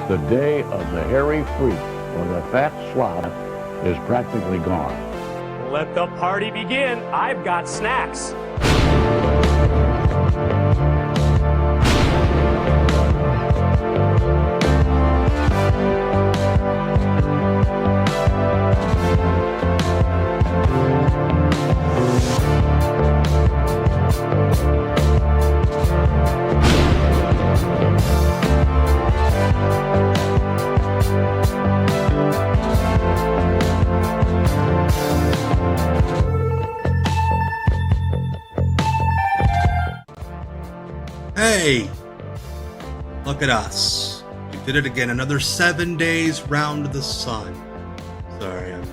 The day of the hairy freak or the fat slob is practically gone. Let the party begin. I've got snacks. Hey, look at us. We did it again. Another 7 days round the sun. Sorry, I'm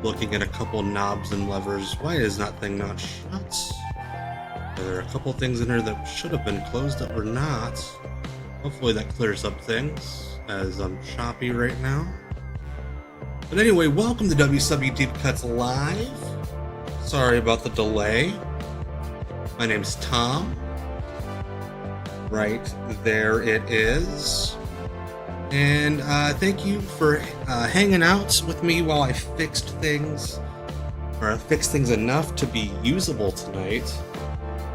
looking at a couple knobs and levers. Why is that thing not shut? There are a couple things in here that should have been closed that were not. Hopefully that clears up things, as I'm choppy right now. But anyway, welcome to WCW Deep Cuts Live. Sorry about the delay. My name's Tom. Right there it is. And thank you for hanging out with me while I fixed things, or I fixed things enough to be usable tonight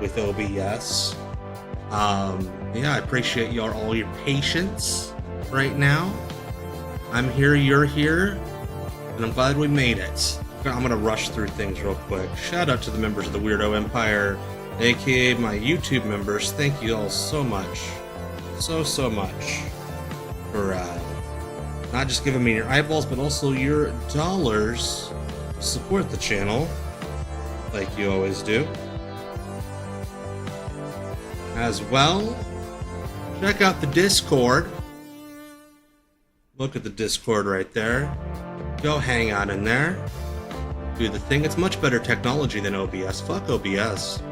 with OBS. Yeah, I appreciate all your patience right now. I'm here, you're here, and I'm glad we made it. I'm gonna rush through things real quick. Shout out to the members of the Weirdo Empire, aka my YouTube members. Thank you all so much, so much for not just giving me your eyeballs, but also your dollars to support the channel, like you always do. As well, check out the Discord. Look at the Discord right there. Go hang out in there. Do the thing. It's much better technology than OBS. Fuck OBS.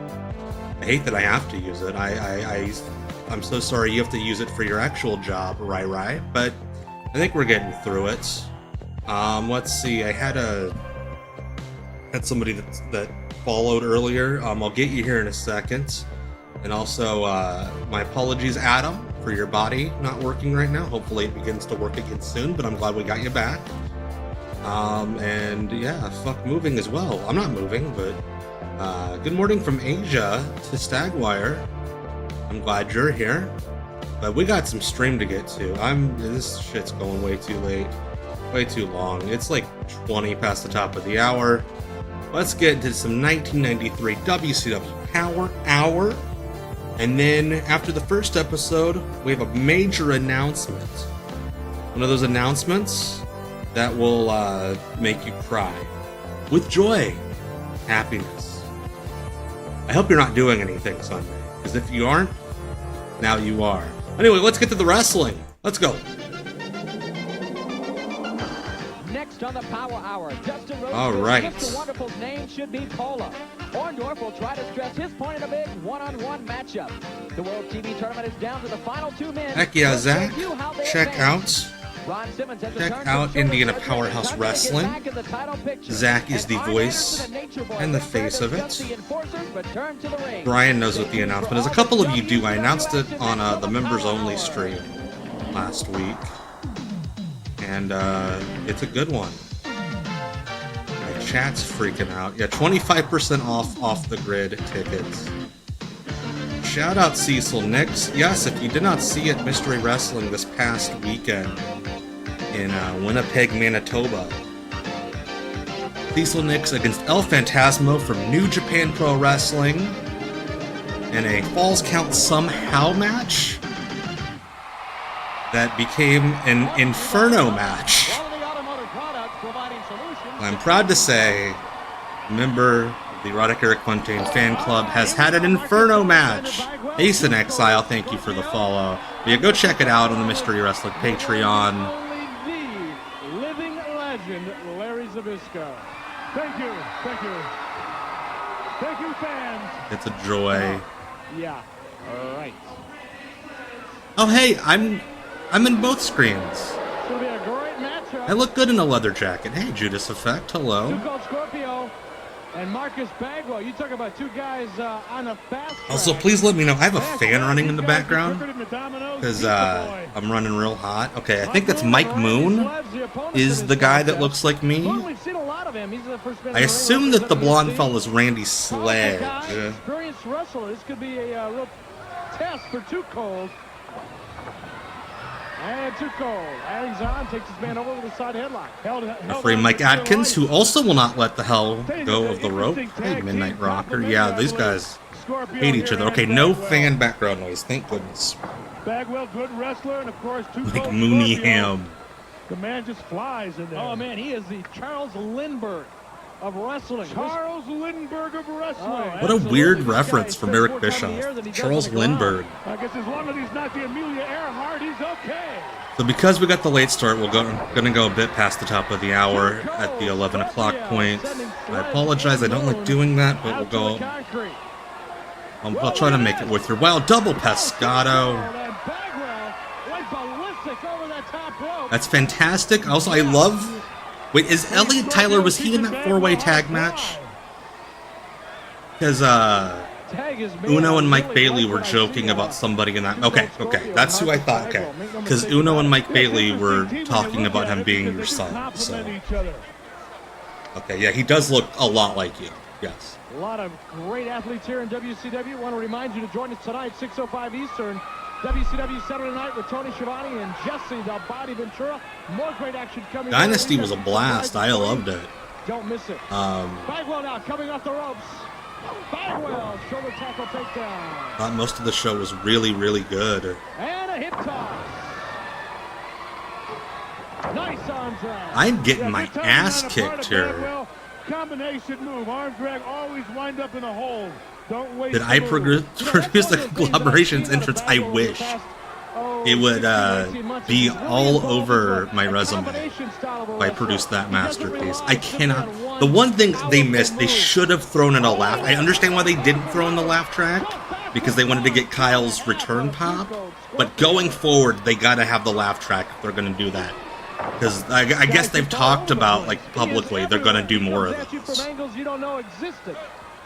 I hate that I have to use it. I'm so sorry you have to use it for your actual job, right? But I think we're getting through it. Let's see. I had somebody that followed earlier. I'll get you here in a second. And also, my apologies, Adam, for your body not working right now. Hopefully it begins to work again soon, but I'm glad we got you back. And yeah, fuck moving as well. I'm not moving, but good morning from Asia to Stagwire. I'm glad you're here. But we got some stream to get to. This shit's going way too late. Way too long. It's like 20 past the top of the hour. Let's get into some 1993 WCW Power Hour. And then after the first episode, we have a major announcement. One of those announcements that will make you cry. With joy. Happiness. I hope you're not doing anything Sunday, because if you aren't, now you are. Anyway, let's get to the wrestling. Let's go. Next on the Power Hour, Dustin Rhodes. All right. Mr. Wonderful's name should be Paula. Orndorff will try to stress his point in a big one-on-one matchup. The World TV Tournament is down to the final 2 minutes. Heck yeah, Zach. Check out Indiana Powerhouse Wrestling. Zach is the voice and the face of it. Brian knows what the announcement is. A couple of you do. I announced it on the members-only stream last week. And it's a good one. My chat's freaking out. Yeah, 25% off the grid tickets. Shout out Cecil Nix. Yes, if you did not see it, Mystery Wrestling this past weekend in Winnipeg, Manitoba. Cecil Nix against El Phantasmo from New Japan Pro Wrestling in a Falls Count Somehow match that became an Inferno match. I'm proud to say, a member of the Erotic Erik Fontaine fan club has had an Inferno match. Ace in Exile, thank you for the follow. But yeah, go check it out on the Mystery Wrestling Patreon. Living legend, Larry Zbyszko. Thank you, fans. It's a joy. Yeah, all right. Oh hey, I'm in both screens. It'll be a great matchup. I look good in a leather jacket. Hey, Judas Effect, hello. Two Cold Scorpio And Marcus Bagwell, you talk about two guys on a fast track. Also, please let me know. I have a fan running in the background because I'm running real hot. Okay, I think that's Mike Moon is the guy that looks like me. I assume that the blonde fella is Randy Sledge. Experienced wrestler. This could be a real test for Too Cold. And Too Cold. Hangs on, takes his man over with a side headlock. Referee Mike Atkins, who also will not let the hell go of the rope. Hey, Midnight Rocker. Yeah, these guys hate each other. Okay, no fan background noise. Thank goodness. Bagwell, good wrestler, and of course, Too Like Cold Mooney Scorpio. Ham. The man just flies in there. Oh man, he is the Charles Lindbergh of wrestling. Charles Lindbergh of wrestling. What a weird reference from Eric Bischoff. Charles Lindbergh. I guess as long as he's not the Amelia Earhart, he's okay. So because we got the late start, we're gonna go a bit past the top of the hour at the 11 o'clock point. I apologize, I don't like doing that, but we'll go. I'll try to make it with her. Wow, double Pescado. That's fantastic. Also, I love... Wait, is Elliot Tyler, was he in that four-way tag match? Because, Uno and Mike Bailey were joking about somebody in that... Okay, that's who I thought, okay. Because Uno and Mike Bailey were talking about him being your son, so... Okay, yeah, he does look a lot like you, yes. A lot of great athletes here in WCW. I want to remind you to join us tonight, 6:05 Eastern. WCW Saturday Night with Tony Schiavone and Jesse the Body Ventura. More great action coming. Dynasty was a blast. I loved it. Don't miss it. Bagwell now coming off the ropes. Bagwell, shoulder tackle takedown. Thought most of the show was really, really good. And a hip toss. Nice arm drag. I'm getting my ass kicked here. Combination move. Arm drag always wind up in a hold. Don't wait. Did I produce the collaborations entrance? I wish. It would be all over my resume if I produced that masterpiece. I cannot. The one thing they missed, they should have thrown in a laugh. I understand why they didn't throw in the laugh track, because they wanted to get Kyle's return pop. But going forward, they gotta have the laugh track if they're gonna do that. Because I guess they've talked about, like, publicly, they're gonna do more of this.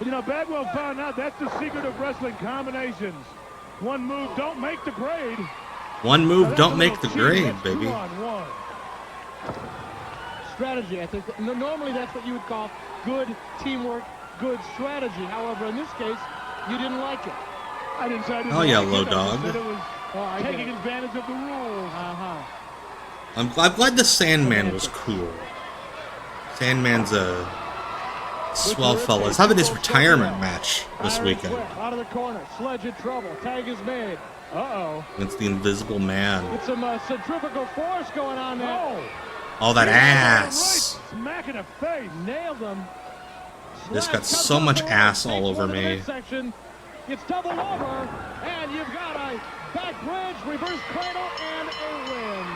You know, Bagwell found out that's the secret of wrestling combinations. One move don't make the grade. One move don't make the grade, baby. Strategy, I think. Normally that's what you would call good teamwork, good strategy. However, in this case, you didn't like it. I didn't say I didn't Oh yeah, like low it. dog. It was taking advantage of the rules. I'm glad the Sandman was cool. Sandman's a swell fella. He's having his retirement match this weekend. Out of the corner, Sledge in trouble. Tag is made. Against the Invisible Man. It's some centrifugal force going on there. All that ass. Smack in the face. Nailed him. This got so much ass all over me. It's doubled over, and you've got a back bridge, reverse cradle, and a win.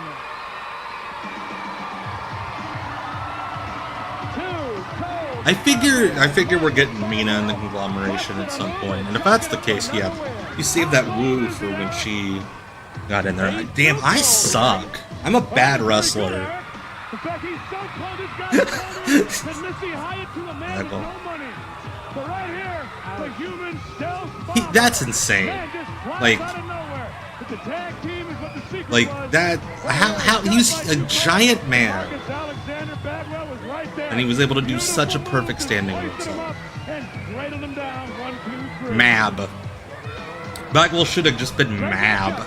I figure we're getting Mina in the conglomeration at some point, and if that's the case, yeah, you saved that woo for when she got in there. Damn, I suck. I'm a bad wrestler. In fact, he's so cold, this guy's Missy Hyatt to a man with no money. But right here, the human stealth. That's insane. Like that. How he's a giant man, and he was able to do such a perfect standing moonsault. Mab. Bagwell should have just been Mab.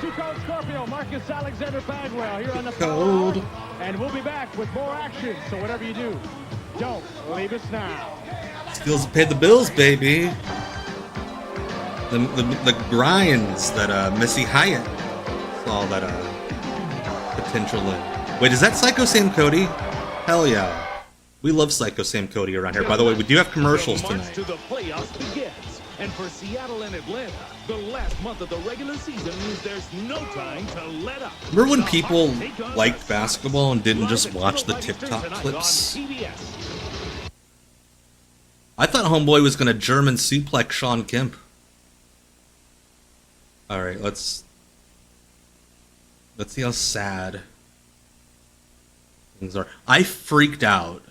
Cold. And we'll be back with more action. So whatever you do, don't leave us now. Skills to pay the bills, baby. The grinds that Missy Hyatt saw that potential in. Wait, is that Psycho Sam Cody? Hell yeah. We love Psycho Sam Cody around here. By the way, we do have commercials tonight. To the playoffs begins. And for Seattle and Atlanta, the last month of the regular season means there's no time to let up. Remember when people liked basketball and didn't just watch the TikTok clips? I thought Homeboy was going to German suplex Sean Kemp. Alright, let's see how sad things are. I freaked out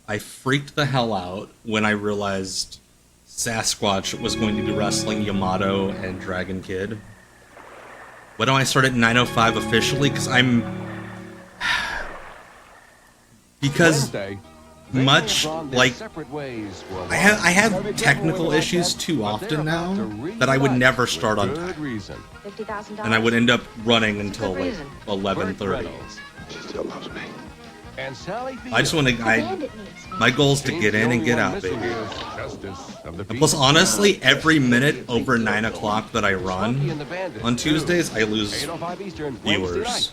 I freaked the hell out when I realized Sasquatch was going to be wrestling Yamato and Dragon Kid. Why don't I start at 9:05 officially? Because much like I have technical issues too often now that I would never start on time, and I would end up running until like 11:30. She still loves me. I just want to. My goal is to get in and get out, baby. And plus, honestly, every minute over 9 o'clock that I run on Tuesdays, I lose viewers.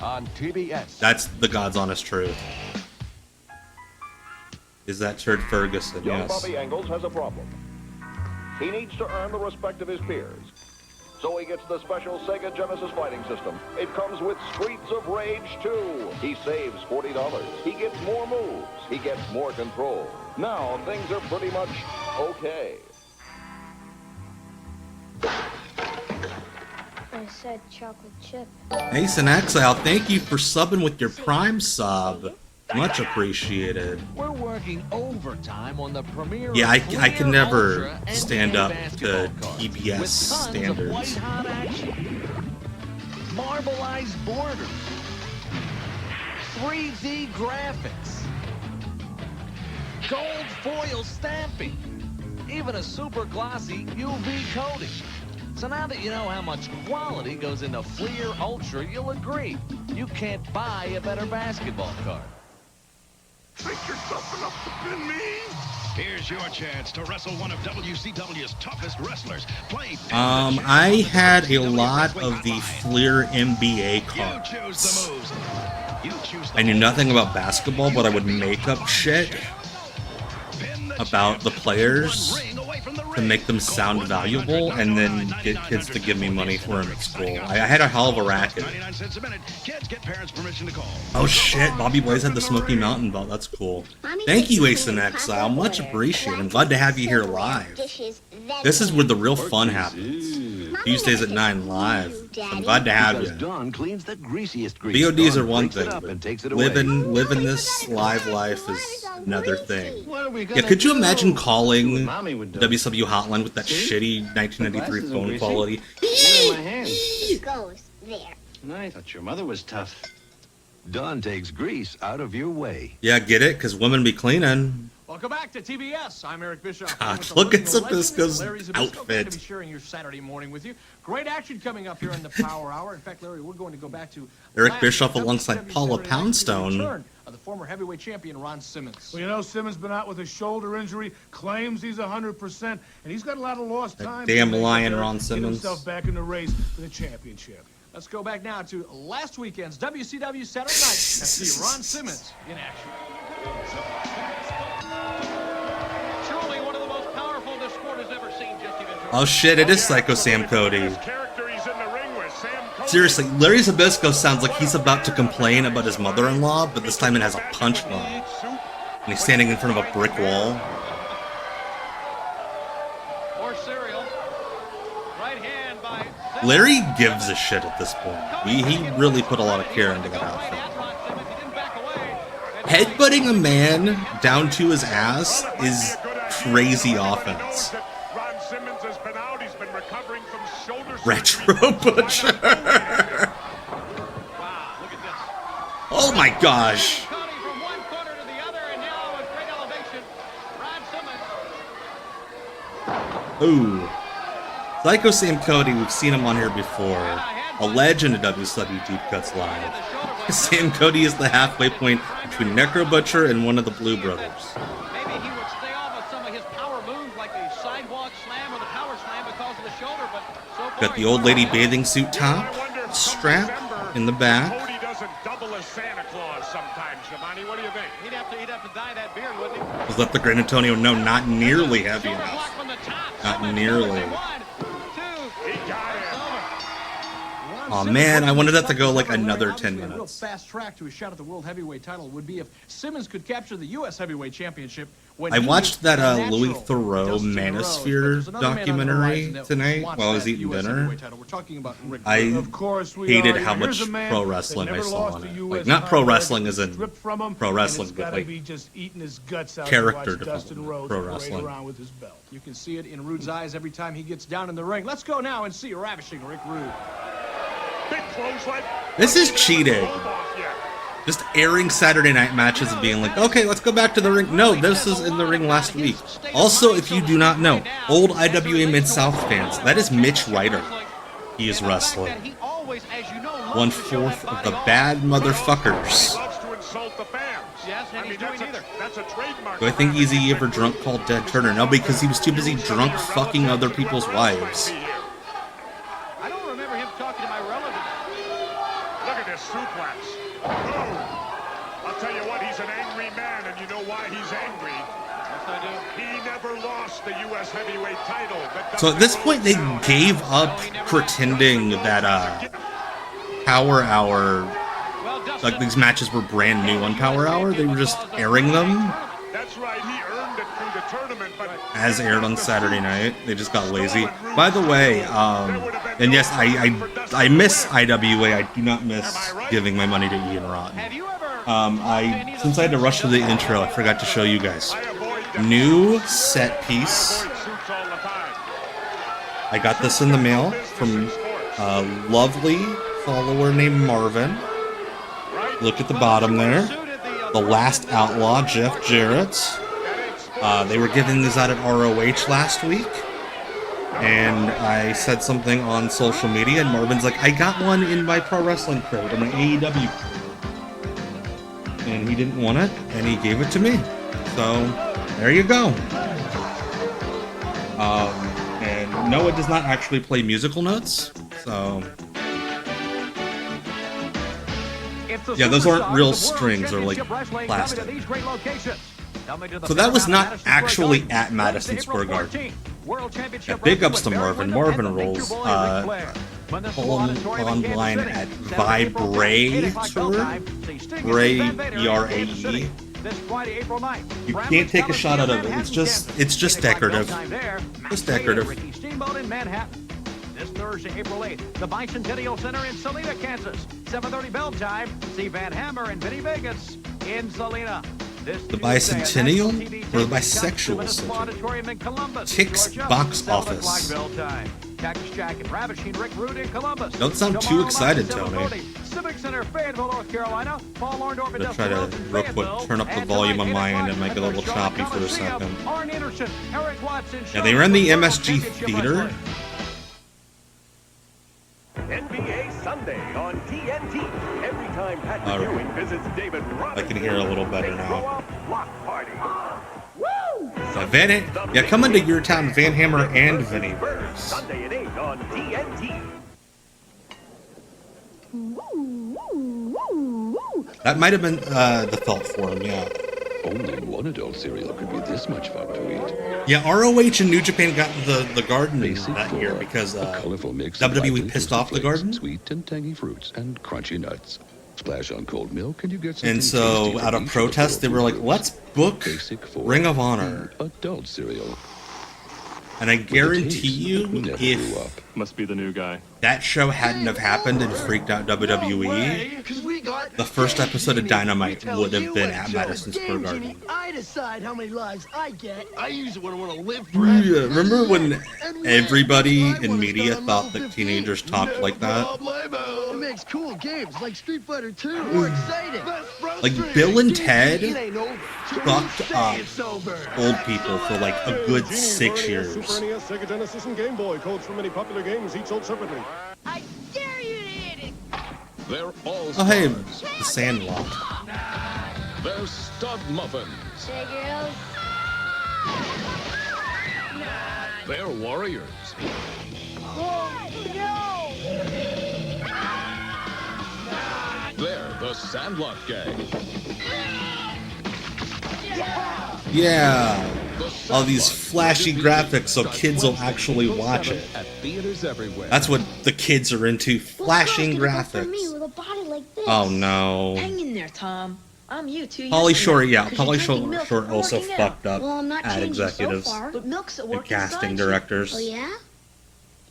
That's the God's honest truth. Is that Turd Ferguson? Young Yes. Bobby Engels has a problem. He needs to earn the respect of his peers. So he gets the special Sega Genesis fighting system. It comes with Streets of Rage 2. He saves $40. He gets more moves. He gets more control. Now things are pretty much okay. I said chocolate chip. Ace in Exile, thank you for subbing with your Prime sub. Much appreciated. We're working overtime on the premiere. Yeah, I of can never Ultra NBA stand up to basketball cards TBS with tons of standards. white-hot action, marbleized borders, 3D graphics, gold foil stamping, even a super glossy UV coating. So now that you know how much quality goes into Fleer Ultra, you'll agree you can't buy a better basketball card. Think yourself enough to pin me? Here's your chance to wrestle one of WCW's toughest wrestlers. Play I had a lot of the Fleer NBA cards. I knew nothing about basketball, but I would make up shit about the players to make them sound valuable and then get kids to give me money for them at school. I had a hell of a racket. Oh shit, Bobby Blaze had the Smoky Mountain belt. That's cool. Thank you, Ace in Exile. Much appreciated. I'm glad to have you here live. This is where the real fun happens. Tuesdays at 9 live. I'm glad to have you. VODs are one thing, but living this live life is another thing. Yeah, could you imagine calling the WCW hotline with that shitty 1993 phone quality? Goes there. I thought your mother was tough. Don takes grease out of your way. Yeah, get it? Because women be cleaning. Welcome back to TBS. I'm Eric Bishop. God, look at Zabisco's outfit. Glad to be sharing your Saturday morning with you. Great action coming up here in the Power Hour. In fact, Larry, we're going to go back to Eric Bischoff alongside Paula Saturday night Poundstone. with the return of the former heavyweight champion Ron Simmons. Well, you know, Simmons been out with a shoulder injury, claims he's 100%, and he's got a lot of lost time. Damn lion, Get Ron Simmons. himself back in the race for the championship. Let's go back now to last weekend's WCW Saturday night and see Ron Simmons in action. Truly one of the most powerful this sport has ever seen, Jesse Ventura. Oh shit, it is Psycho Sam Cody. Seriously, Larry Zbyszko sounds like he's about to complain about his mother-in-law, but this time it has a punch line. And he's standing in front of a brick wall. More cereal. Right hand by Larry gives a shit at this point. He really put a lot of care into that outfit. Headbutting a man down to his ass is crazy offense. Retro Butcher. Oh my gosh. Ooh. Psycho Sam Cody, we've seen him on here before. A legend of WCW Deep Cuts Live. Sam Cody is the halfway point between Necro Butcher and one of the Blue Brothers. Maybe he would stay off of some of his power moves like the sidewalk slam or the power slam because of the shoulder, but so far Got the old lady bathing suit top, strap in the back. Cody doesn't double as Santa Claus sometimes, Shivani. What do you think? he'd have to dye that beard, wouldn't he? Just let the Great Antonio know, not nearly heavy enough. Not nearly. Oh man, I wanted that to go like another 10 A real minutes. fast track to a shot at the World Heavyweight title would be if Simmons could capture the U.S. Heavyweight Championship I watched that Louis Theroux Manosphere documentary tonight while I was eating dinner. I hated how much pro wrestling I saw on it. Like, not pro wrestling as in pro wrestling, but like character development pro wrestling. You can see it in Rude's eyes every time he gets down in the ring. Let's go now and see ravishing Rick Rude. This is cheating. Just airing Saturday night matches and being like, okay, let's go back to the ring. No, this was in the ring last week. Also, if you do not know, old IWA Mid-South fans, that is Mitch Ryder. He is wrestling. 1/4 of the bad motherfuckers. Do I think Easy ever drunk called Dead Turner? No, because he was too busy drunk fucking other people's wives. I don't remember him talking to my relative. Look at this suplex. I'll tell you what, he's an angry man, and you know why he's angry? Yes, I do. He never lost the U.S. heavyweight title. So at this point, they gave up pretending that Power Hour, like these matches were brand new on Power Hour. They were just airing them. That's right, he earned it through the tournament, but as aired on Saturday night. They just got lazy. By the way, and yes, I miss IWA. I do not miss giving my money to Ian Rotten. Since I had to rush to the intro, I forgot to show you guys. New set piece. I got this in the mail from a lovely follower named Marvin. Look at the bottom there. The Last Outlaw, Jeff Jarrett. They were giving these out at ROH last week. And I said something on social media, and Marvin's like, I got one in my pro wrestling crate, in my AEW crate. And he didn't want it, and he gave it to me. So, there you go. And no, it does not actually play musical notes. So, yeah, those aren't real strings, they're like plastic. So that was not actually at Madison Square Garden. Yeah, big ups to Marvin. Marvin rolls. Online at Vibrator. Bray, B-R-A-E. You can't take a shot out of it. It's just decorative. Just decorative. This Thursday, April 8th, the Bicentennial Center in Salina, Kansas. 7:30 bell time. See Van Hammer and Vinny Vegas in Salina. The Bicentennial or the Bisexual Center? Tick's box office. Don't sound too excited, Tony. I'm gonna try to real quick turn up the volume on my end and make it a little choppy for a second. Yeah, they were in the MSG Theater. NBA Sunday on TNT. Every time Patrick Ewing visits David Robinson, I can hear a little better now. Block party. Yeah, coming to your town, Van Hammer and Vinny Vegas. Sunday at 8 on TNT. That might have been the thought for him, yeah. Only one adult cereal could be this much fun to eat. Yeah, ROH and New Japan got the Garden that year because WWE pissed off the Garden. Sweet and tangy fruits and crunchy nuts. Splash on cold milk and you get something. And so, out of protest, they were like, let's book Ring of Honor. Adult cereal. And I guarantee you, if must be the new guy, that show hadn't have happened and freaked out WWE, the first episode of Dynamite would have been at Madison Square Garden. I decide how many lives I get. I usually want to live forever. Yeah, remember when everybody in media thought that teenagers talked like that? It makes cool games like Street Fighter 2 more exciting. Like Bill and Ted fucked up old people for like a good 6 years. Super NES, Sega Genesis, and Game Boy. Codes from many popular games, each sold separately. I dare you to hit it! They're all oh, hey, the Sandlot. They're stud muffins. Hey, girls. They're warriors. Whoa, no! They're the Sandlot Gang. Yeah, all these flashy graphics so kids will actually watch it. That's what the kids are into, flashing graphics. For me with a body like this. Oh no. Hang in there, Tom. I'm you 2 years Pauly from Shore, now, yeah, 'cause you're Pauly drinking milk Shore and also working out. fucked up Well, I'm not ad changing executives so far, but milk's at and work casting inside you. directors. Oh, yeah?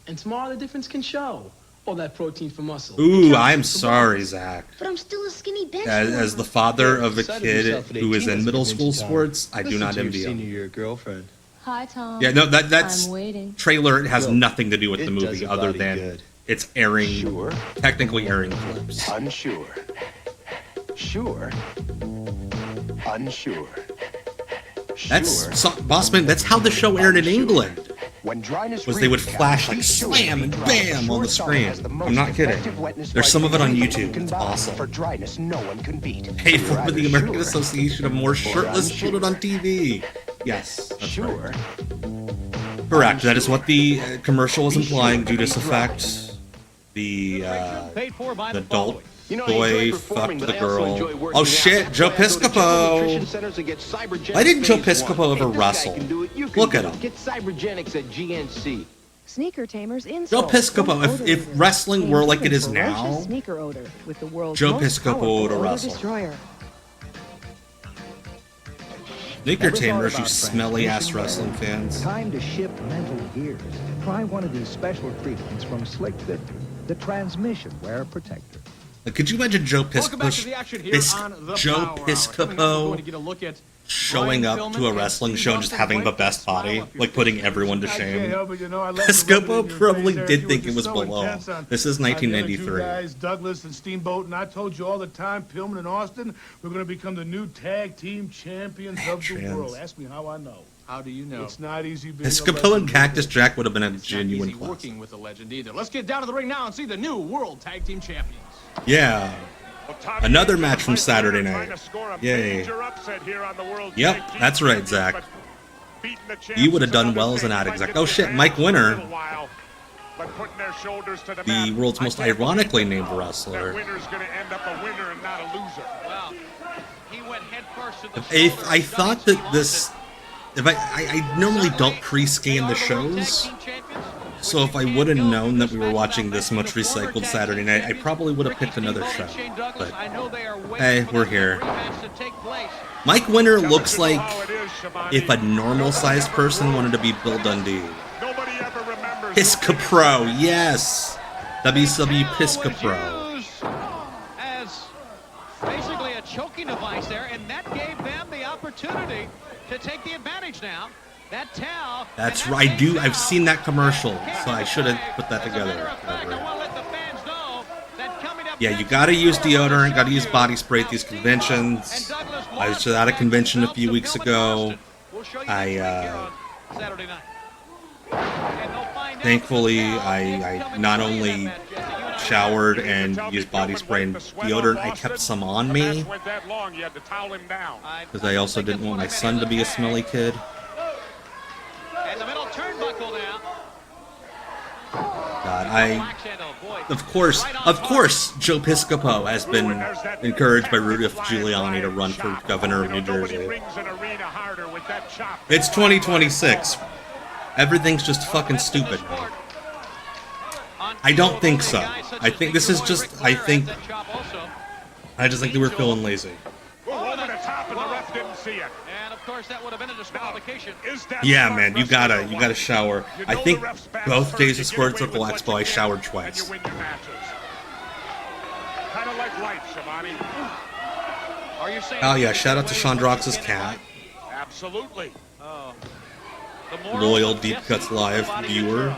And tomorrow the difference can show. All that protein for muscle. Ooh, I'm sorry, Zach. But I'm still a skinny bench As the warmer. father of a Excited kid yourself at who is 18, in that's middle convinced school you, Tom. sports, I do Listen not to your envy senior him. year girlfriend. Hi, Tom. Yeah, no, that's I'm waiting. trailer has Look, nothing to do with it the does movie a other body than good. it's airing, technically airing clips. Unsure. Sure. Unsure. That's Bossman. That's how the show aired in England. When dryness Was they would flash like slam and bam on the screen. I'm not kidding. There's some of it on YouTube. It's awesome. For dryness, no one can beat. Paid for by the American Association of More Shirtless Children on TV. Yes, that's right. Correct. That is what the commercial was implying. Judas Effect. The adult boy fucked the girl. Oh shit, Joe Piscopo. Why didn't Joe Piscopo ever wrestle? Look at him. Get Cybergenics at GNC. Sneaker Tamers Joe Piscopo, if wrestling were like it is now, sneaker odor with the world's Joe most Piscopo powerful would have odor wrestled. destroyer. Sneaker Tamers, you smelly ass wrestling fans. Time to shift mental gears. Try one of these special treatments from Slick Fit, the transmission wear protector. Could you imagine Joe Joe Piscopo showing up to a wrestling show and just having the best body, like putting everyone to shame? Piscopo probably did think it was below. This is 1993. Guys, Douglas and Steamboat, and I told you all the time, Pillman and Austin, we're going to become the new tag team champions of the world. Ask me how I know. How do you know? It's not easy being Piscopo and Cactus Jack would have been a genuine class. Working with a legend either. Let's get down to the ring now and see the new World Tag Team Champions. Yeah. Another match from Saturday night. Yay. Yep, that's right, Zach. You would have done well as an ad exec. Oh shit, Mike Winter. The world's most ironically named wrestler. If I thought that this... If I normally don't pre-scan the shows, so if I would have known that we were watching this much recycled Saturday night, I probably would have picked another show. But hey, we're here. Mike Winter looks like if a normal-sized person wanted to be Bill Dundee. Piscopro, yes! WCW Piscopro. As basically a choking device there, and that gave them the opportunity to take the advantage now. That towel. That's right. I've seen that commercial, so I should have put that together. Yeah, you gotta use deodorant, gotta use body spray at these conventions. I was at a convention a few weeks ago. Thankfully, I not only showered and used body spray and deodorant, I kept some on me. Because I also didn't want my son to be a smelly kid. God, of course, Joe Piscopo has been encouraged by Rudy Giuliani to run for governor of New Jersey. It's 2026. Everything's just fucking stupid. I don't think so. I think this is just, I just think they were feeling lazy. Yeah, man, you gotta shower. I think both days of Squared Circle Expo I showered twice. Oh yeah, shout out to Chandrox's cat. Absolutely. Loyal Deep Cuts Live viewer.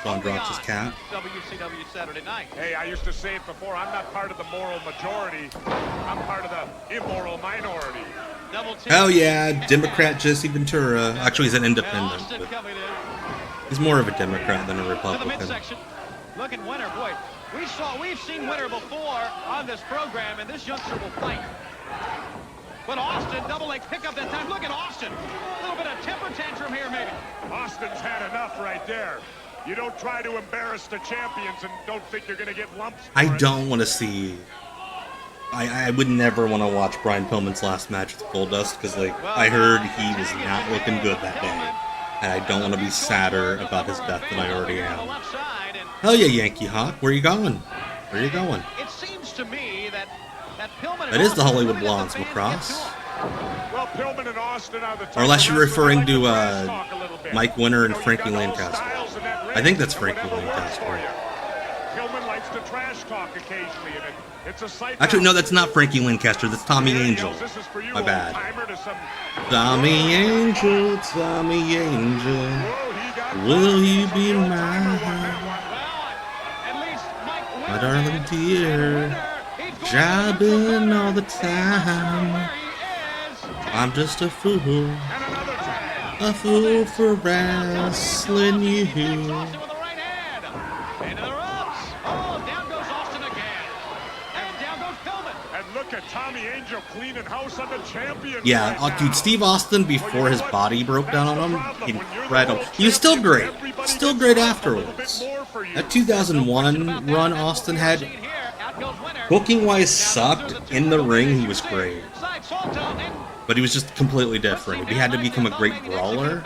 Chandrox's cat. WCW Saturday night. Hey, I used to say it before, I'm not part of the moral majority. I'm part of the immoral minority. Hell yeah, Democrat Jesse Ventura. Actually, he's an independent. But he's more of a Democrat than a Republican. Look at Winter, boy. We've seen Winter before on this program, and this youngster will fight. But Austin, double leg pickup that time. Look at Austin. A little bit of temper tantrum here, maybe. Austin's had enough right there. You don't try to embarrass the champions and don't think you're going to get lumps. I don't want to see... I would never want to watch Brian Pillman's last match with Goldust because, like, I heard he was not looking good that day. And I don't want to be sadder about his death than I already am. Hell yeah, Yankee Hawk. Where you going? Where you going? It seems to me that That is the Hollywood Blondes lacrosse. Well, Pillman and Austin are the Or unless you're referring to Mike Winter and Frankie Lancaster. I think that's Frankie Lancaster. Pillman likes to trash talk occasionally, and it's a sight. Actually, no, that's not Frankie Lancaster. That's Tommy Angel. My bad. Tommy Angel, Tommy Angel, will you be mine? My darling dear, jobbing all the time. I'm just a fool for wrestling you. Tommy Angel cleaning house on the champion. Yeah, dude, Steve Austin, before his body broke down on him, incredible. He was still great. Still great afterwards. That 2001 run Austin had, booking-wise, sucked. In the ring, he was great. But he was just completely different. He had to become a great brawler.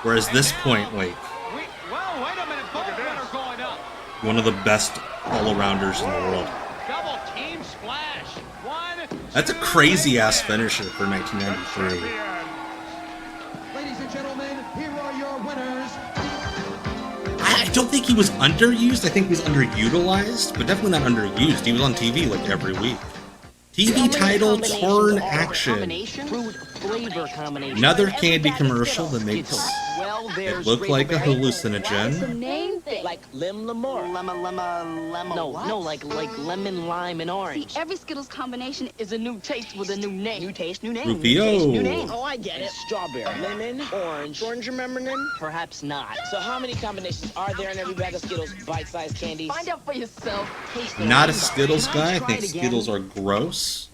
Whereas this point, like, one of the best all-arounders in the world. That's a crazy-ass finisher for 1993. Ladies and gentlemen, here are your winners. I don't think he was underused. I think he was underutilized, but definitely not underused. He was on TV like every week. TV title, Torn Action. Another candy commercial that makes it look like a hallucinogen. Name thing. Like lim lemore. No, like lemon, lime, and orange. See, every Skittles combination is a new taste with a new name. New taste, new name. Rufio. New taste, new name. Oh, I get it. Strawberry, lemon, orange. Orange, remember them? Perhaps not. So how many combinations are there in every bag of Skittles? Bite-sized candies? Find out for yourself. Taste Not a Skittles guy. I think Skittles are gross.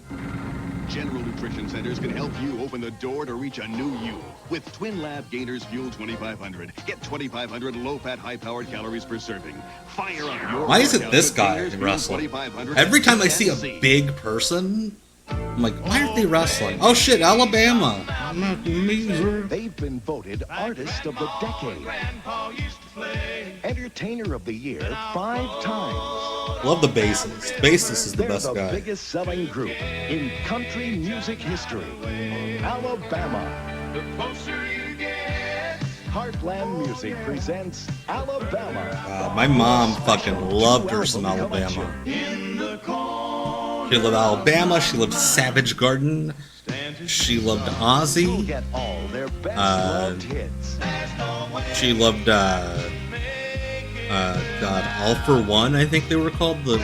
General Nutrition Centers can help you open the door to reach a new you. With Twin Lab Gainers Fuel 2500. Get 2,500 low-fat, high-powered calories per serving. Fire up your... Why isn't this guy wrestling? Every time I see a big person, I'm like, why aren't they wrestling? Oh shit, Alabama. They've been voted Artist of the Decade. Entertainer of the Year 5 times. Love the Bassist. Bassist is the best guy. They're the biggest selling group in country music history. Alabama. The closer you get. Heartland Music presents Alabama. My mom fucking loved her some Alabama. She loved Alabama. She loved Savage Garden. She loved Ozzy. She loved God, All for One, I think they were called, the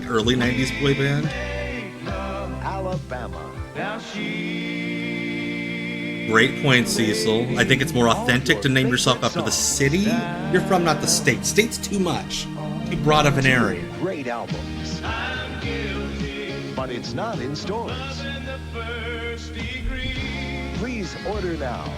early '90s boy band. Alabama. Great point, Cecil. I think it's more authentic to name yourself after the city you're from, not the state. State's too much, too broad of an area. Great albums, but it's not in stores. Please order now.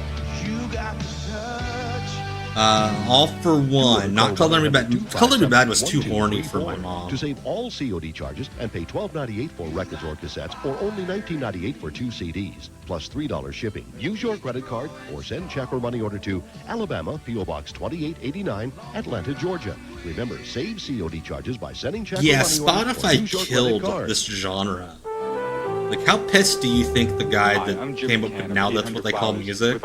You got to touch. All for One. Not Color Me Bad. Color Me Bad was too horny for my mom. To save all COD charges and pay $12.98 for records or cassettes, or only $19.98 for 2 CDs, plus $3 shipping. Use your credit card or send check or money order to Alabama, P.O. Box 2889, Atlanta, Georgia. Remember, save COD charges by sending check or money order. Spotify killed this genre. Like, how pissed do you think the guy that came up with Now That's What They Call Music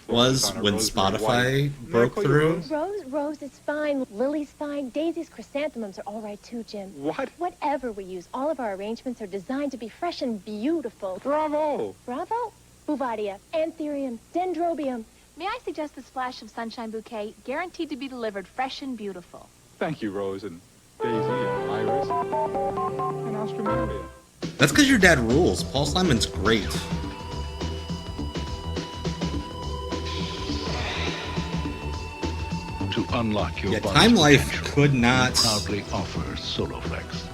was when Spotify broke through? Rose is fine. Lily's fine. Daisy's chrysanthemums are all right, too, Jim. What? Whatever we use, all of our arrangements are designed to be fresh and beautiful. Bravo! Bravo? Bouvardia, Anthurium, Dendrobium. May I suggest the Splash of Sunshine Bouquet, guaranteed to be delivered fresh and beautiful? Thank you, Rose and Daisy and Iris and Australia. That's because your dad rules. Paul Simon's great. To unlock your Time Life could not proudly offer Soloflex.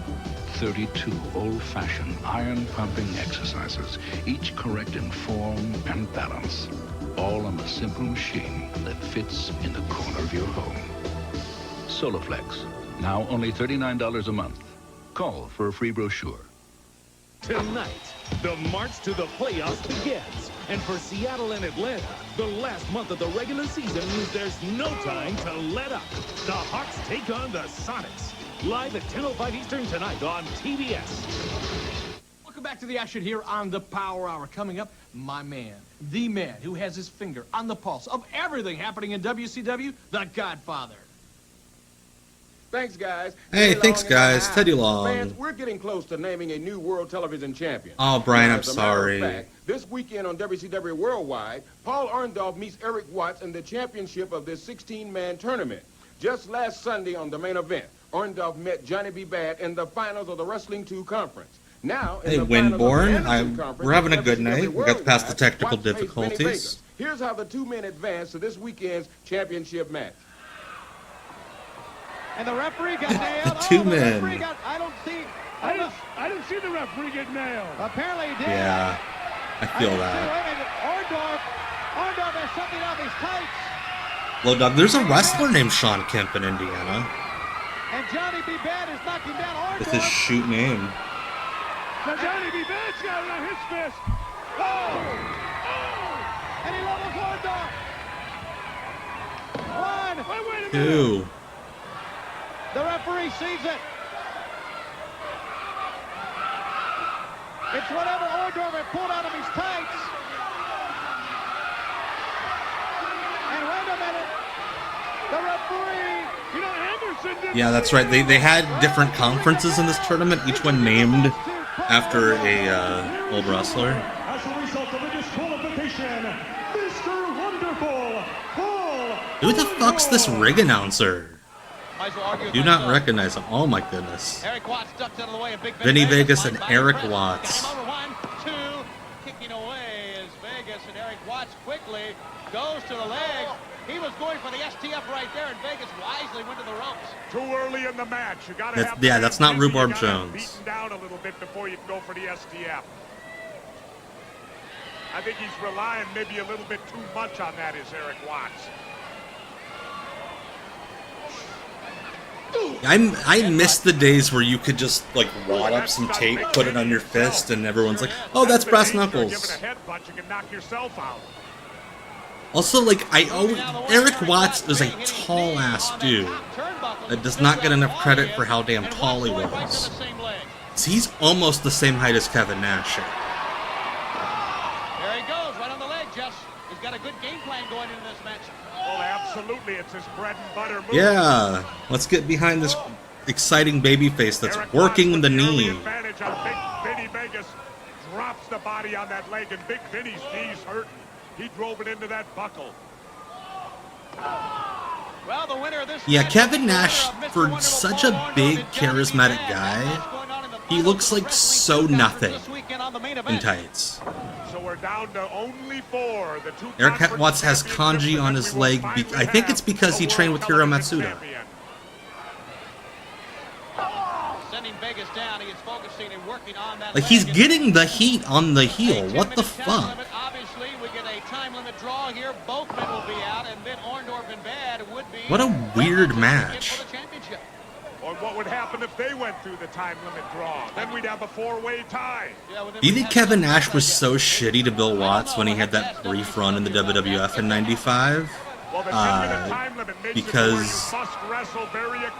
32 old-fashioned iron-pumping exercises, each correct in form and balance, all on a simple machine that fits in the corner of your home. Soloflex, now only $39 a month. Call for a free brochure. Tonight, the march to the playoffs begins. And for Seattle and Atlanta, the last month of the regular season means there's no time to let up. The Hawks take on the Sonics. live at 10:05 Eastern tonight on TBS. Welcome back to the action here on the Power Hour. Coming up, my man, the man who has his finger on the pulse of everything happening in WCW, the Godfather. Thanks, guys. Hey, thanks, guys. Teddy Long. Fans, we're getting close to naming a new world television champion. Oh, Brian, I'm As a matter of sorry. fact, this weekend on WCW Worldwide, Paul Orndorff meets Erik Watts in the championship of this 16-man tournament. Just last Sunday on the main event, Orndorff met Johnny B. Bad in the finals of the Wrestling 2 conference. Now, in Hey, the finals of the Winborn. Anderson Conference We're having a of good WCW night. We got past the Worldwide, technical Watts faced Benny difficulties. Vegas. Here's how the two men advance to this weekend's championship match. And the referee got nailed. The two the men. referee got, I didn't see the referee get nailed. Apparently he did. Yeah, I feel that. Orndorff has something off his tights. Low Dog, there's a wrestler named Sean Kemp in Indiana And Johnny B. Bad is knocking down Orndorff. with his shoot name. Now Johnny B. Bad's got it on his fist. And he levels Orndorff. One. Wait a minute. Two. The referee sees it. It's whatever Orndorff had pulled out of his tights. And wait a minute. The referee, you know, Anderson did. Yeah, that's right. They had different conferences in this tournament, each one named after a old wrestler. As a result of a disqualification, Mr. Wonderful, Paul. Who the fuck's this ring announcer? might as well argue with Do not myself. recognize him. Oh my goodness. Erik Watts ducks out of the way. A big Vinny Vegas and by Erik Chris. Watts. Got him over 1, 2. Kicking away is Vegas, and Erik Watts quickly goes to the legs. He was going for the STF right there, and Vegas wisely went to the ropes. Too early in the match. You got to have Yeah, that's not busy. You Rhubarb gotta have Jones. beaten down a little bit before you can go for the STF. I think he's relying maybe a little bit too much on that, is Erik Watts. I miss the days where you could just like wad up some tape, put it on your fist, and everyone's like, "Oh, that's brass knuckles." Giving a headbutt, you can knock yourself out. Also, like Erik Watts is a tall ass dude that does not get enough credit for how damn tall he was. So he's almost the same height as Kevin Nash. There he goes, right on the leg, Jess. He's got a good game plan going into this match. Oh, absolutely. It's his bread and butter move. Yeah, let's get behind this exciting babyface that's working the knee. Advantage on Big Vinny Vegas. Drops the body on that leg, and Big Vinny's knee's hurting. He drove it into that buckle. Well, the winner of this Yeah, Kevin Nash, for such a big, charismatic guy, he looks like so nothing in tights. So we're down to only 4. The two Erik Watts has kanji on his leg. I think it's because he trained with Hiro Matsuda. Sending Vegas down, he is focusing and working on that Like, leg. he's getting the heat on the heel. What the fuck? Obviously, we get a time limit draw here. Both men will be out, and then Orndorff and Bad would be. What a weird match. For the championship. Or what would happen if they went through the time limit draw? Then we'd have a 4-way tie. Do you think Kevin Nash was so shitty to Bill Watts when he had that brief run in the WWF in '95? Because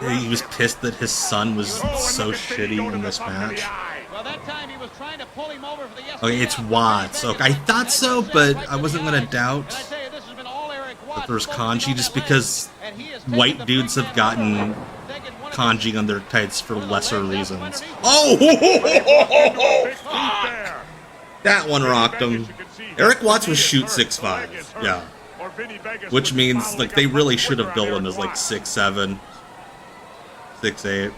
he was pissed that his son was so shitty in this match. Well, that time he was trying to pull him over for the Okay, it's Watts. Okay, I thought so, but I wasn't gonna doubt that there's kanji just because white dudes have gotten kanji on their tights for lesser reasons. Oh! That one rocked him. Erik Watts was shoot 6'5". Yeah. Which means, like, they really should have built him as, like, 6'7", 6'8".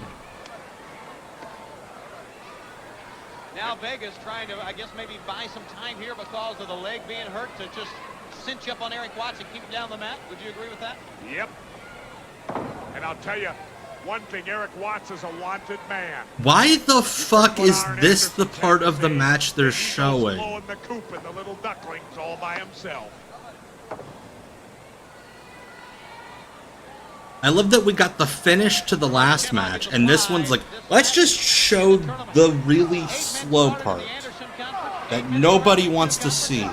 Now Vegas trying to, I guess, maybe buy some time here because of the leg being hurt to just cinch up on Erik Watts and keep him down the mat. Would you agree with that? Yep. And I'll tell you, one thing, Erik Watts is a wanted man. Why the fuck is this the part of the match they're showing? Blowing the coop and the little ducklings all by himself. I love that we got the finish to the last match, and this one's like, let's just show the really slow part that nobody wants to see.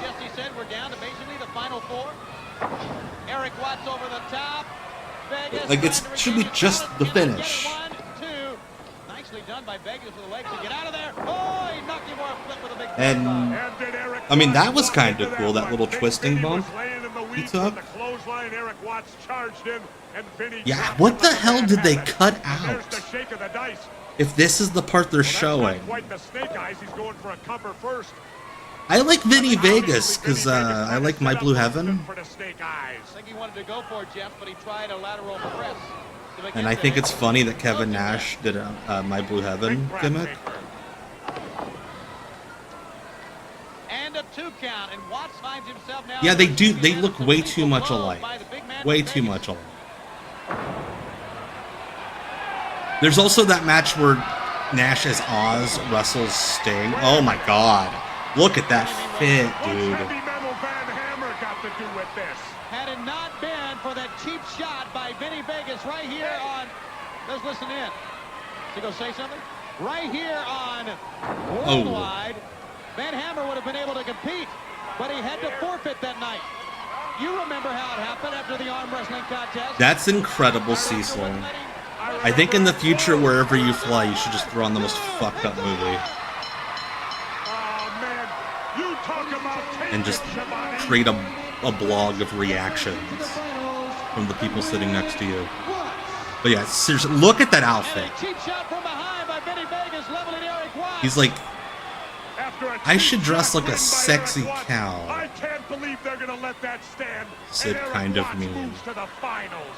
Erik Watts over the top. Like, it should be just the finish. run by Vegas with the legs to get out of there. Oh, he knocked him off flip with a big And I mean, that was kind of cool, that little twisting bump he took. Yeah, what the hell did they cut out? If this is the part they're showing. I like Vinny Vegas because I like My Blue Heaven. I think he wanted to go for it, Jeff, but he tried a lateral press. And I think it's funny that Kevin Nash did a My Blue Heaven gimmick. And a 2 count, and Watts finds himself now. Yeah, they do. They look way too much alike. Way too much alike. There's also that match where Nash as Oz wrestles Sting. Oh my God. Look at that fit, dude. Had it not been for that cheap shot by Vinny Vegas right here on, let's listen in. Is he going to say something? Right here on Worldwide, Van Hammer would have been able to compete, but he had to forfeit that night. You remember how it happened after the arm wrestling contest? That's incredible, Cecil. I think in the future, wherever you fly, you should just throw on the most fucked up movie. And just create a blog of reactions from the people sitting next to you. But yeah, seriously, look at that outfit. He's like, I should dress like a sexy cow. I can't believe they're going to let that stand. Sid kind of mean. To the finals.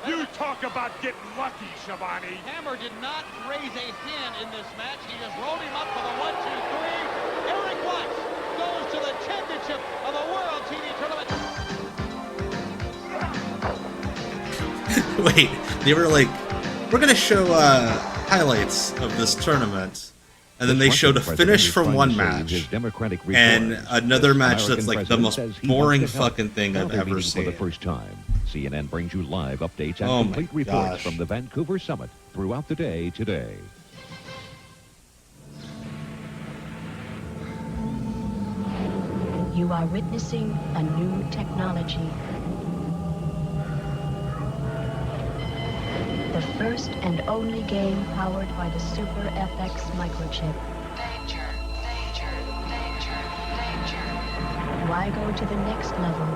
You talk about getting lucky, Schiavone. Hammer did not raise a hand in this match. He just rolled him up for the 1, 2, 3. Erik Watts goes to the championship of the World TV Tournament. Wait, they were like, we're gonna show highlights of this tournament, and then they showed a finish from one match and another match that's like the most boring fucking thing I've ever seen. For the first time, CNN brings you live updates and complete reports from the Vancouver Summit throughout the day today. You are witnessing a new technology. The first and only game powered by the Super FX microchip. Danger, danger, danger, danger. Why go to the next level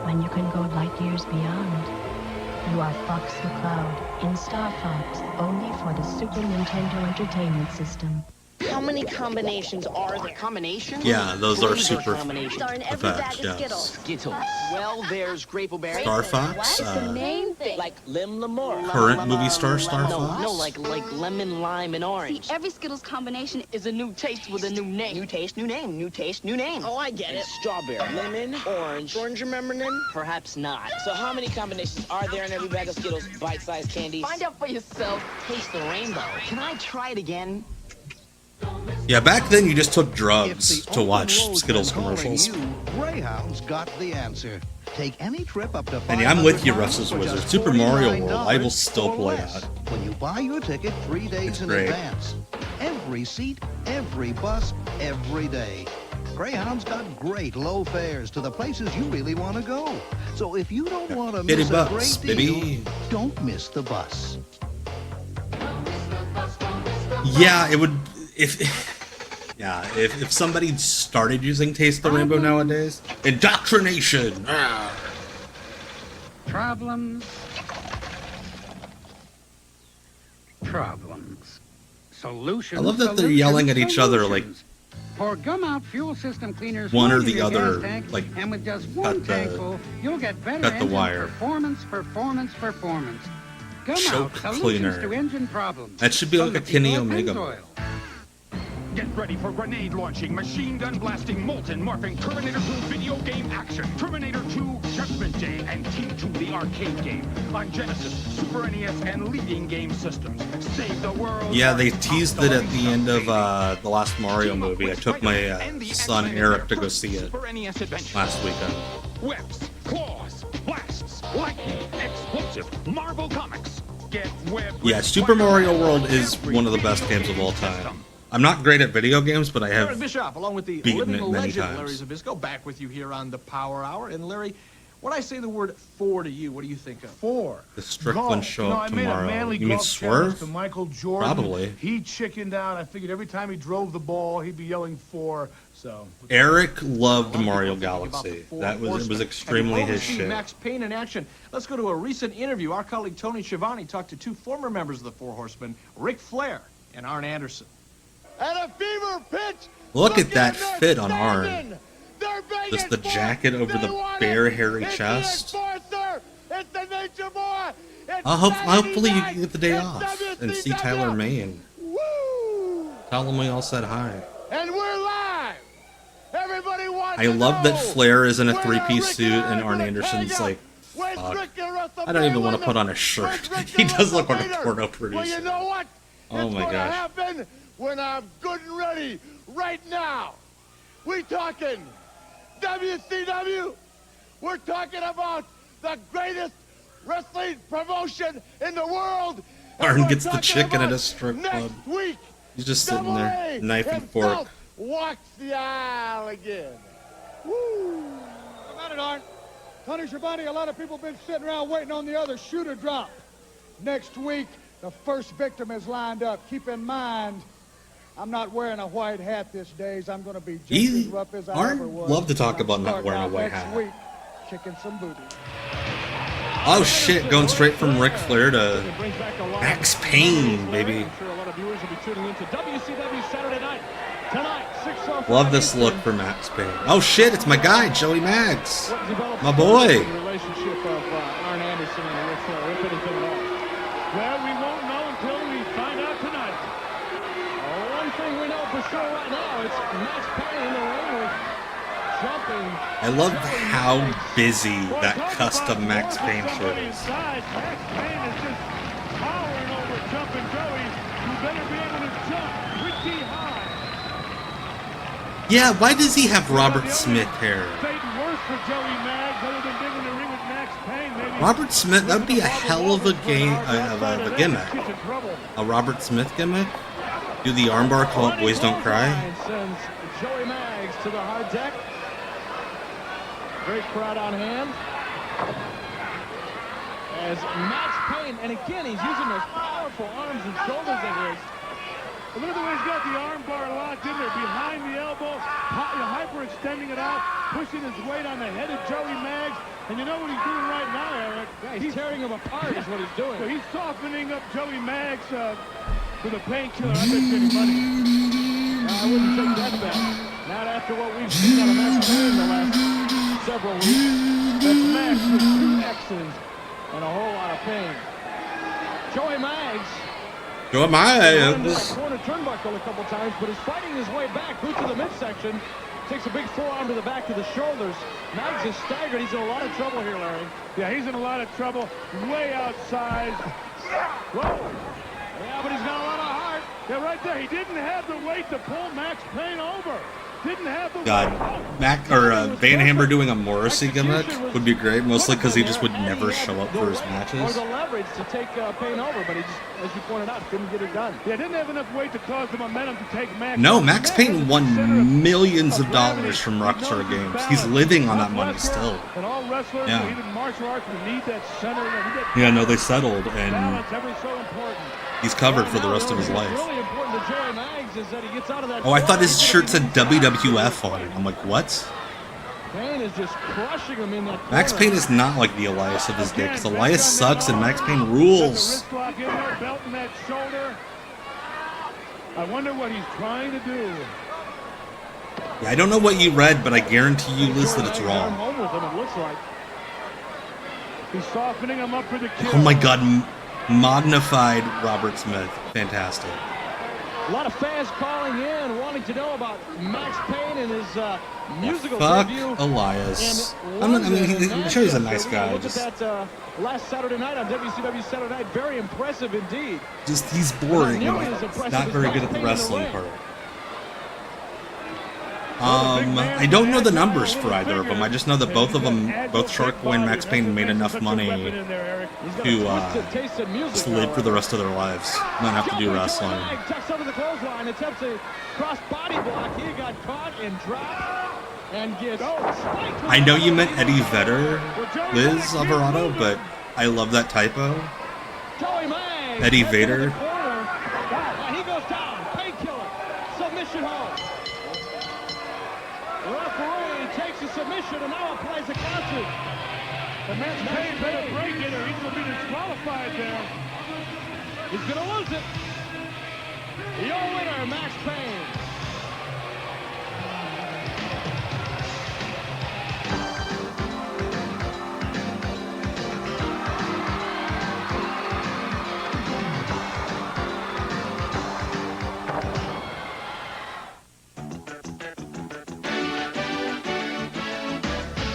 when you can go light years beyond? You are Fox McCloud in Star Fox, only for the Super Nintendo Entertainment System. How many combinations are there? Combinations? Yeah, those are super combinations. Are in every bag of Skittles. Skittles. Well, there's Grapeberry. Star Fox? the main thing. Like Lim Lamore. Current movie star Star Fox? No, like lemon, lime, and orange. See, every Skittles combination is a new taste with a new name. New taste, new name. New taste, new name. Oh, I get it. Strawberry, lemon, orange. Orange, remember them? Perhaps not. So how many combinations are there in every bag of Skittles? Bite-sized candies? Find out for yourself. Taste the rainbow. Can I try it again? Yeah, back then you just took drugs to watch Skittles commercials. Greyhound's got the answer. Take any trip up to And yeah, I'm with you, Russell's Wizard. Super Mario World, I will still play that. When you buy your ticket 3 days in advance. Every seat, every bus, every day. Greyhound's got great low fares to the places you really want to go. So if you don't want to miss a great deal, don't miss the bus. Yeah, it would if somebody started using Taste the Rainbow nowadays, indoctrination. Problems. Solutions. I love that they're yelling at each other like For gum-out fuel system cleaners, one or the other, tank, like and with just one tankful, you'll get better cut the wire. Performance. Gum-out solutions cleaner. to engine problems. That should be like a Kenny Omega. Oil. Get ready for grenade launching, machine gun blasting, molten morphing, Terminator 2 video game action, Terminator 2 Judgment Day, and Team 2 the arcade game on Genesis, Super NES, and leading game systems. Save the world. Yeah, they teased it at the end of the last Mario movie. I took my son Eric to go see it last weekend. Webs, claws, blasts, lightning, explosive, Marvel Comics. Get web. Yeah, Super Mario World is one of the best games of all time. I'm not great at video games, but I have Eric Bishop, along with the beaten living it many legend times. Larry Zbyszko, back with you here on the Power Hour. And Larry, When I say the word 4 to you, what do you think of? 4. The Strickland show up I made a tomorrow. manly You mean golf challenge Swerve? to Michael Jordan. Probably. He chickened out. I figured every time he drove the ball, he'd be yelling 4. So Eric loved Mario Galaxy. It was extremely his shit. Max Payne in action. Let's go to a recent interview. Our colleague Tony Schiavone talked to 2 former members of the Four Horsemen, Ric Flair and Arn Anderson. And a fever pitch. Look at that fit on Arn. Just the jacket over the bare, hairy chest. Hopefully you can get the day off and see Tyler Maine. Tell him we all said hi. And we're live. Everybody wants I love that Flair is in a 3-piece suit and Arn Anderson's like, fuck. I don't even want to put on a shirt. He does look like a porno producer. Well, you know what? Oh my gosh. Happen when I'm good and ready right now. We talking WCW. We're talking about the greatest wrestling promotion in the world. Arn gets the chicken at a strip club. He's just sitting there, knife and fork. Walks the aisle again. Woo! How about it, Arn? Tony Schiavone, a lot of people have been sitting around waiting on the other shoe to drop. Next week, the first victim is lined up. Keep in mind, I'm not wearing a white hat this days. I'm going to be just as rough as I ever was. Love to talk about not wearing a white hat. Next week, kicking some booty. Oh shit, going straight from Ric Flair to Max Payne, baby. Love this look for Max Payne. Oh shit, it's my guy, Joey Maggs. My boy. Relationship of Arn Anderson and Ric Flair, if anything at all. Well, we won't know until we find out tonight. One thing we know for sure right now, it's Max Payne in the ring with jumping. I love how busy that custom Max Payne shirt is. Max Payne is just towering over jumping Joey. You better be able to jump pretty high. Yeah, why does he have Robert Smith hair? Robert Smith, that would be a hell of a gimmick. A Robert Smith gimmick? Do the armbar call it Boys Don't Cry? Sends Joey Maggs to the hard deck. Great crowd on hand. As Max Payne, and again, he's using those powerful arms and shoulders of his. Look at the way he's got the arm bar locked in there, behind the elbow, hyperextending it out, pushing his weight on the head of Joey Maggs. And you know what he's doing right now, Eric? Yeah, he's tearing him apart is what he's doing. So he's softening up Joey Maggs with a painkiller. I bet you any money. I wouldn't take that bet. Not after what we've seen out of Max Payne the last several weeks. That's Max with 2 X's and a whole lot of pain. Joey Maggs. Joey Maggs. Corner turnbuckle a couple times, but is fighting his way back. Boot to the midsection. Takes a big forearm to the back of the shoulders. Maggs is staggered. He's in a lot of trouble here, Larry. Yeah, he's in a lot of trouble. Way outside. Whoa. Yeah, but he's got a lot of heart. Yeah, right there. He didn't have the weight to pull Max Payne over. Didn't have the God, Van Hammer doing a Morrissey gimmick would be great, mostly because he just would never show up for his matches. Or the leverage to take Payne over, but he just, as you pointed out, couldn't get it done. Yeah, didn't have enough weight to cause the momentum to take Max. No, Max Payne won millions of dollars from Rockstar Games. He's living on that money still. And all wrestlers, yeah. Even martial arts, need that center. Yeah, no, they settled, and balance ever so important. He's covered for the rest of his life. Really important to Joey Maggs is that he gets out of that. Oh, I thought his shirt said WWF on it. I'm like, what? Payne is just crushing him in that corner. Max Payne is not like the Elias of his day, because Elias sucks and Max Payne rules. Belt in that shoulder. I wonder what he's trying to do. Yeah, I don't know what you read, but I guarantee you, Liz, that it's wrong. Home with him, it looks like. He's softening him up for the kill. Oh my God, magnified Robert Smith, fantastic. A lot of fans calling in, wanting to know about Max Payne and his musical Fuck debut. Elias. I'm sure he's a nice guy. Look at that last Saturday night on WCW Saturday Night. Very impressive indeed. Just he's boring. Not very good at the wrestling part. I don't know the numbers for either of them. I just know that both of them, both Shark Boy and Max Payne, made enough money to just live for the rest of their lives, not have to do wrestling. Tucks under the clothesline, attempts a cross body block. He got caught and dropped. And gets I know you meant Eddie Vedder, Liz Alvarado, but I love that typo. Eddie Vader. He goes down. Painkiller. Submission hold. The referee takes a submission and now applies a counter. The Max Payne better break it or he's going to be disqualified there. He's going to lose it. Your winner, Max Payne.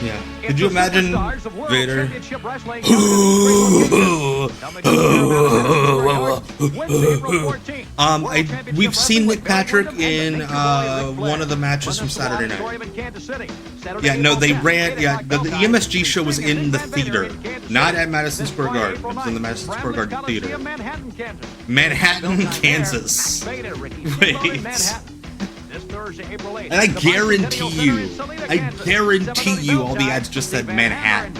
Yeah. Could you imagine Vader? We've seen Nick Patrick in one of the matches from Saturday night. Yeah, no, they ran. Yeah, the MSG show was in the theater, not at Madison Square Garden. It was in the Madison Square Garden theater. Manhattan, Kansas. Wait. And I guarantee you, all the ads just said Manhattan.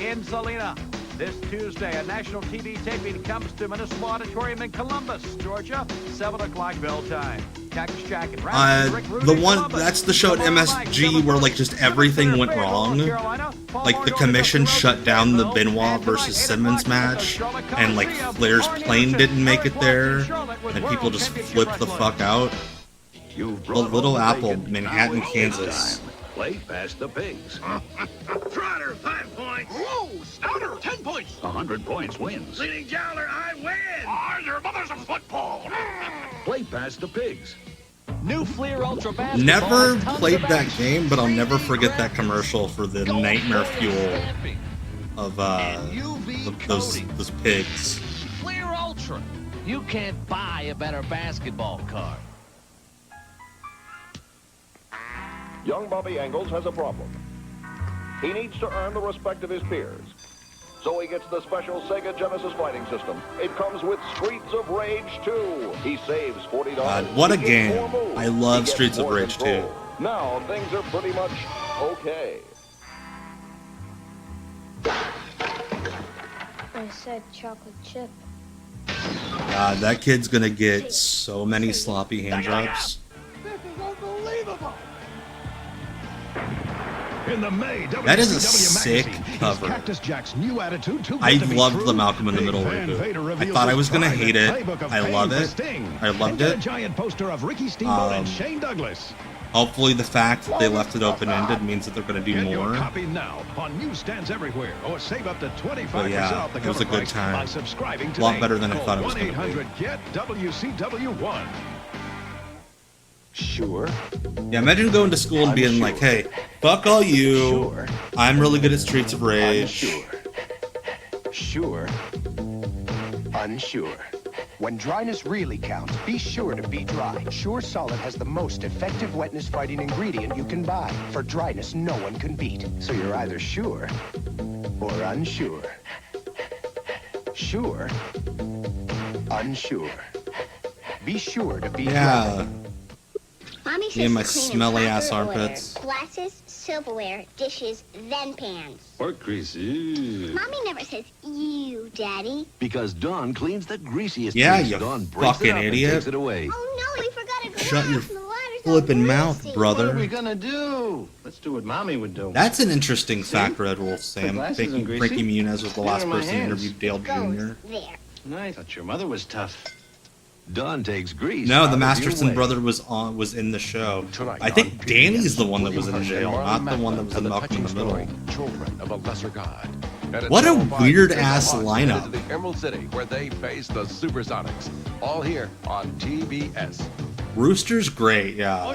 In Salina. This Tuesday, a national TV taping comes to Municipal Auditorium in Columbus, Georgia, 7 o'clock bell time. Cactus Jack and that's the show at MSG where like just everything went wrong. Like the commission shut down the Benoit versus Simmons match, and like Flair's plane didn't make it there, and people just flipped the fuck out. The Little Apple, Manhattan, Kansas. Play past the pigs. Trotter, 5 points. Whoa, Stouter, 10 points. 100 points wins. Leading Jowler, I win. Your mother's a football. Play past the pigs. New Fleer Ultra Basketball. Never played that game, but I'll never forget that commercial for the nightmare fuel of those pigs. Fleer Ultra. You can't buy a better basketball card. Young Bobby Engels has a problem. He needs to earn the respect of his peers. So he gets the special Sega Genesis fighting system. It comes with Streets of Rage 2. He saves $40. God, what a game. I love Streets of Rage 2. Now things are pretty much okay. I said chocolate chip. God, that kid's gonna get so many sloppy hand drops. This is unbelievable. In the May That is a sick cover. I loved the Malcolm in the Middle reboot. I thought I was gonna hate it. I love it. I loved it. Hopefully the fact that they left it open-ended means that they're gonna do more. But yeah, it was a good time. A lot better than I thought it was gonna be. Get WCW1. Sure. Yeah, imagine going to school and being like, hey, fuck all you. I'm really good at Streets of Rage. Sure. Unsure. When dryness really counts, be sure to be dry. Sure Solid has the most effective wetness fighting ingredient you can buy. For dryness no one can beat. So you're either sure or unsure. Sure. Unsure. Be sure to be dry. Mommy Me and my says smelly ass armpits. Glasses, silverware, dishes, then pans. What greasy? Mommy never says you, Daddy. Because Dawn cleans the greasiest Yeah, things. you Dawn breaks fucking it up idiot. And takes it away. Oh no, we forgot a glass. Shut your The water's flippin' all mouth, greasy. brother. What are we gonna do? Let's do what Mommy would do. That's an interesting fact, Red Wolf Sam. glasses and greasy? Frankie Muniz was the last They're in my person who hands. interviewed Dale Jr. There. I thought your mother was tough. Dawn takes grease. No, out the of your Masterson way. brother was in the show. I think Danny's the one that was in jail, not the one that was in Malcolm in the Middle. Children of a lesser god. What a weird ass lineup. To the Emerald City, where they face the Supersonics. All here on TBS. Rooster's great, yeah.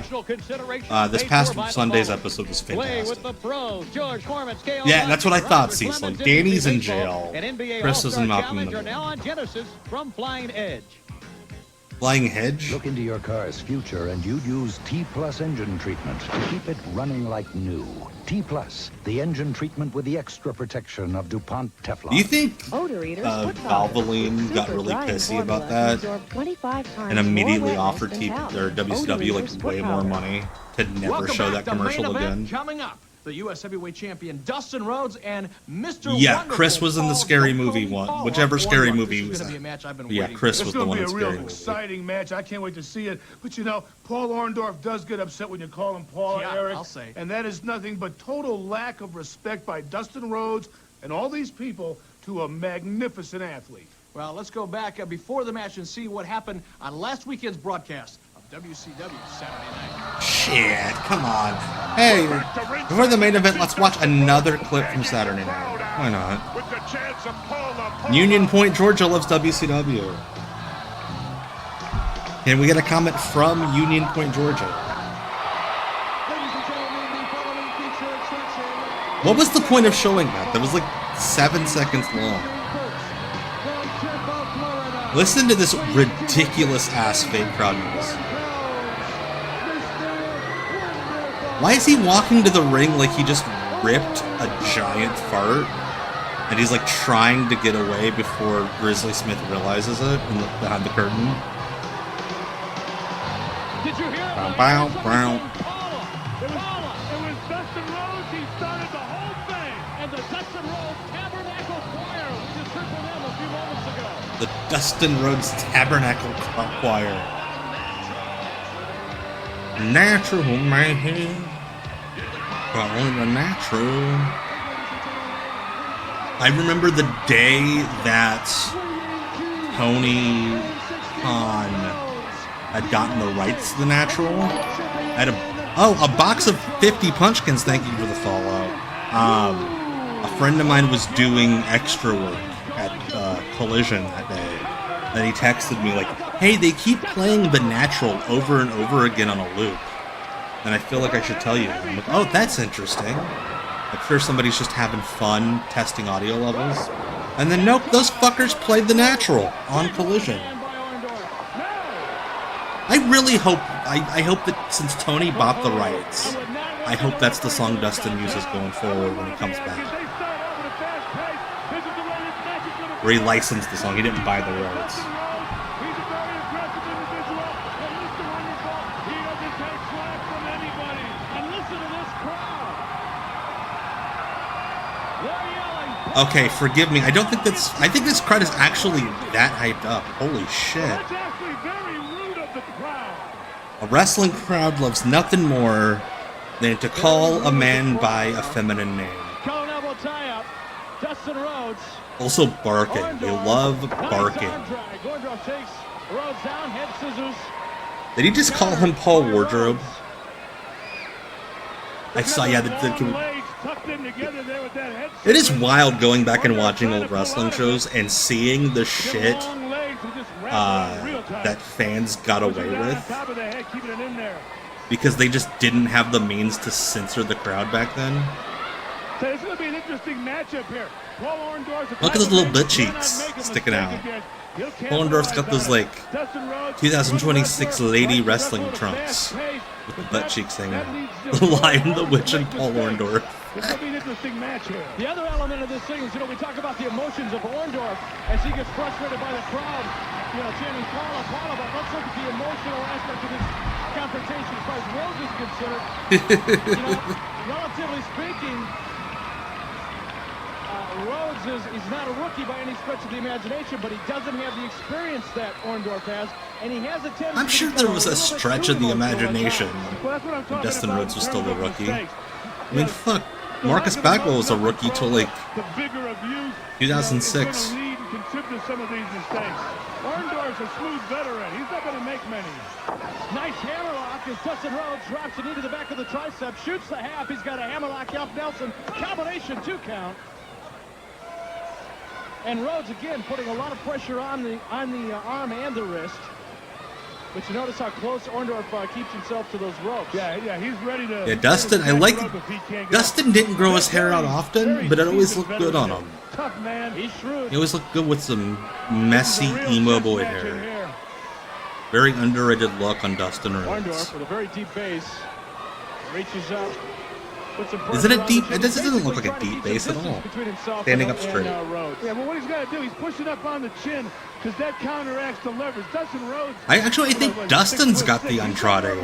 This past Sunday's episode was Play fantastic. with the pros. George Foreman, Scale Yeah, that's what I thought, Robert Cecil. Clemens, Danny's in baseball, jail. and NBA Chris is All-Star in Malcolm in the Challenge are Middle. now on Genesis from Flying Edge. Flying hedge? Look into your car's future and you'd use T-Plus engine treatment to keep it running like new. T-Plus, the engine treatment with the extra protection of DuPont Teflon. Do you think Valvoline got really pissy about that and immediately offered WCW like way more money to never show that commercial again? Coming up, the U.S. Heavyweight Champion Dustin Rhodes and Mr. Yeah, Wonderful Chris was in the scary movie one, whichever scary movie he was This is in. gonna be a match I've been Yeah, waiting Chris for. was It's the going one to in be a scary real movie. exciting match. I can't wait to see it. But you know, Paul Orndorff does get upset when you call him Paul, Yeah, Eric. I'll say. And that is nothing but total lack of respect by Dustin Rhodes and all these people to a magnificent athlete. Well, let's go back before the match and see what happened on last weekend's broadcast of WCW Saturday Night. Shit, come on. Hey, before the main event, let's watch another clip from Saturday night. Why not? Union Point, Georgia loves WCW. Can we get a comment from Union Point, Georgia? What was the point of showing that? That was like 7 seconds long. Listen to this ridiculous ass fake crowd noise. Why is he walking to the ring like he just ripped a giant fart? And he's like trying to get away before Grizzly Smith realizes it behind the curtain. Did you hear it? Bow, bow. It was Dustin Rhodes. He started the whole thing. And the Dustin Rhodes Tabernacle Choir. We just heard from them a few moments ago. The Dustin Rhodes Tabernacle Choir. Natural man. Calling the natural. I remember the day that Tony Khan had gotten the rights to the natural. I had a box of 50 Punchkins. Thank you for the follow. A friend of mine was doing extra work at Collision that day, and he texted me like, "Hey, they keep playing the natural over and over again on a loop, and I feel like I should tell you." I'm like, "Oh, that's interesting." I'm sure somebody's just having fun testing audio levels. And then nope, those fuckers played the natural on Collision. I really hope, I hope that since Tony bought the rights, I hope that's the song Dustin uses going forward when he comes back. Where he licensed the song, he didn't buy the rights. Okay, forgive me. I think this crowd is actually that hyped up. Holy shit. A wrestling crowd loves nothing more than to call a man by a feminine name. Also barking. They love barking. Did he just call him Paul Wardrobe? I saw, yeah, it is wild going back and watching old wrestling shows and seeing the shit that fans got away with because they just didn't have the means to censor the crowd back then. So it's going to be an interesting matchup here. Look at those little butt cheeks sticking out. Paul Orndorff's got those like 2026 lady wrestling trunks with the butt cheeks hanging out. The Lion, the Witch, and Paul Orndorff. It's going to be an interesting match here. The other element of this thing is, we talk about the emotions of Orndorff as he gets frustrated by the crowd, chanting Paula, Paula, but let's look at the emotional aspect of this confrontation as far as Rhodes is concerned. Relatively speaking, Rhodes he's not a rookie by any stretch of the imagination, but he doesn't have the experience that Orndorff has, and he has a tendency. I'm sure there was a stretch of the imagination when Dustin Rhodes was still a rookie. I mean, fuck, Marcus Bagwell was a rookie till like 2006. Orndorff's a smooth veteran. He's not going to make many. Nice hammerlock as Dustin Rhodes drops the knee to the back of the tricep, shoots the half. He's got a hammerlock up Nelson. Combination 2 count. And Rhodes again putting a lot of pressure on the arm and the wrist. But you notice how close Orndorff keeps himself to those ropes. Yeah, he's ready to... Yeah, Dustin, I like... Dustin didn't grow his hair out often, but it always looked good on him. Tough man. He's shrewd. He always looked good with some messy emo boy hair. Very underrated look on Dustin Orndorff Rhodes. with a very deep base. Reaches up. Isn't it deep? It doesn't look like a deep base at all. Standing up straight. Yeah, well, what he's got to do, he's pushing up on the chin because that counteracts the leverage. Dustin Rhodes. I think Dustin's got the Andrade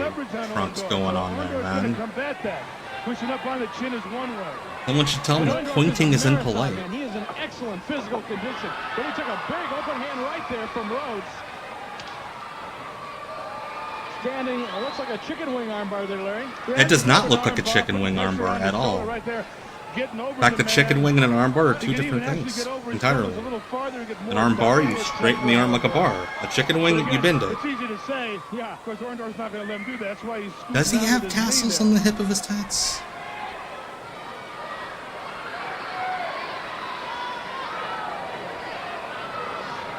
fronts going on there, man. Combat that. Pushing up on the chin is one way. Someone should tell him that pointing is impolite. Man, he is in excellent physical condition. But he took a big open hand right there from Rhodes. Standing, it looks like a chicken wing armbar there, Larry. It does not look like a chicken wing armbar at all. In fact, the chicken wing and an armbar are two different things entirely. An armbar, you straighten the arm like a bar. A chicken wing, you bend it. It's easy to say. Yeah, of course, Orndorff's not going to let him do that. That's why he's. Does he have tassels on the hip of his tats?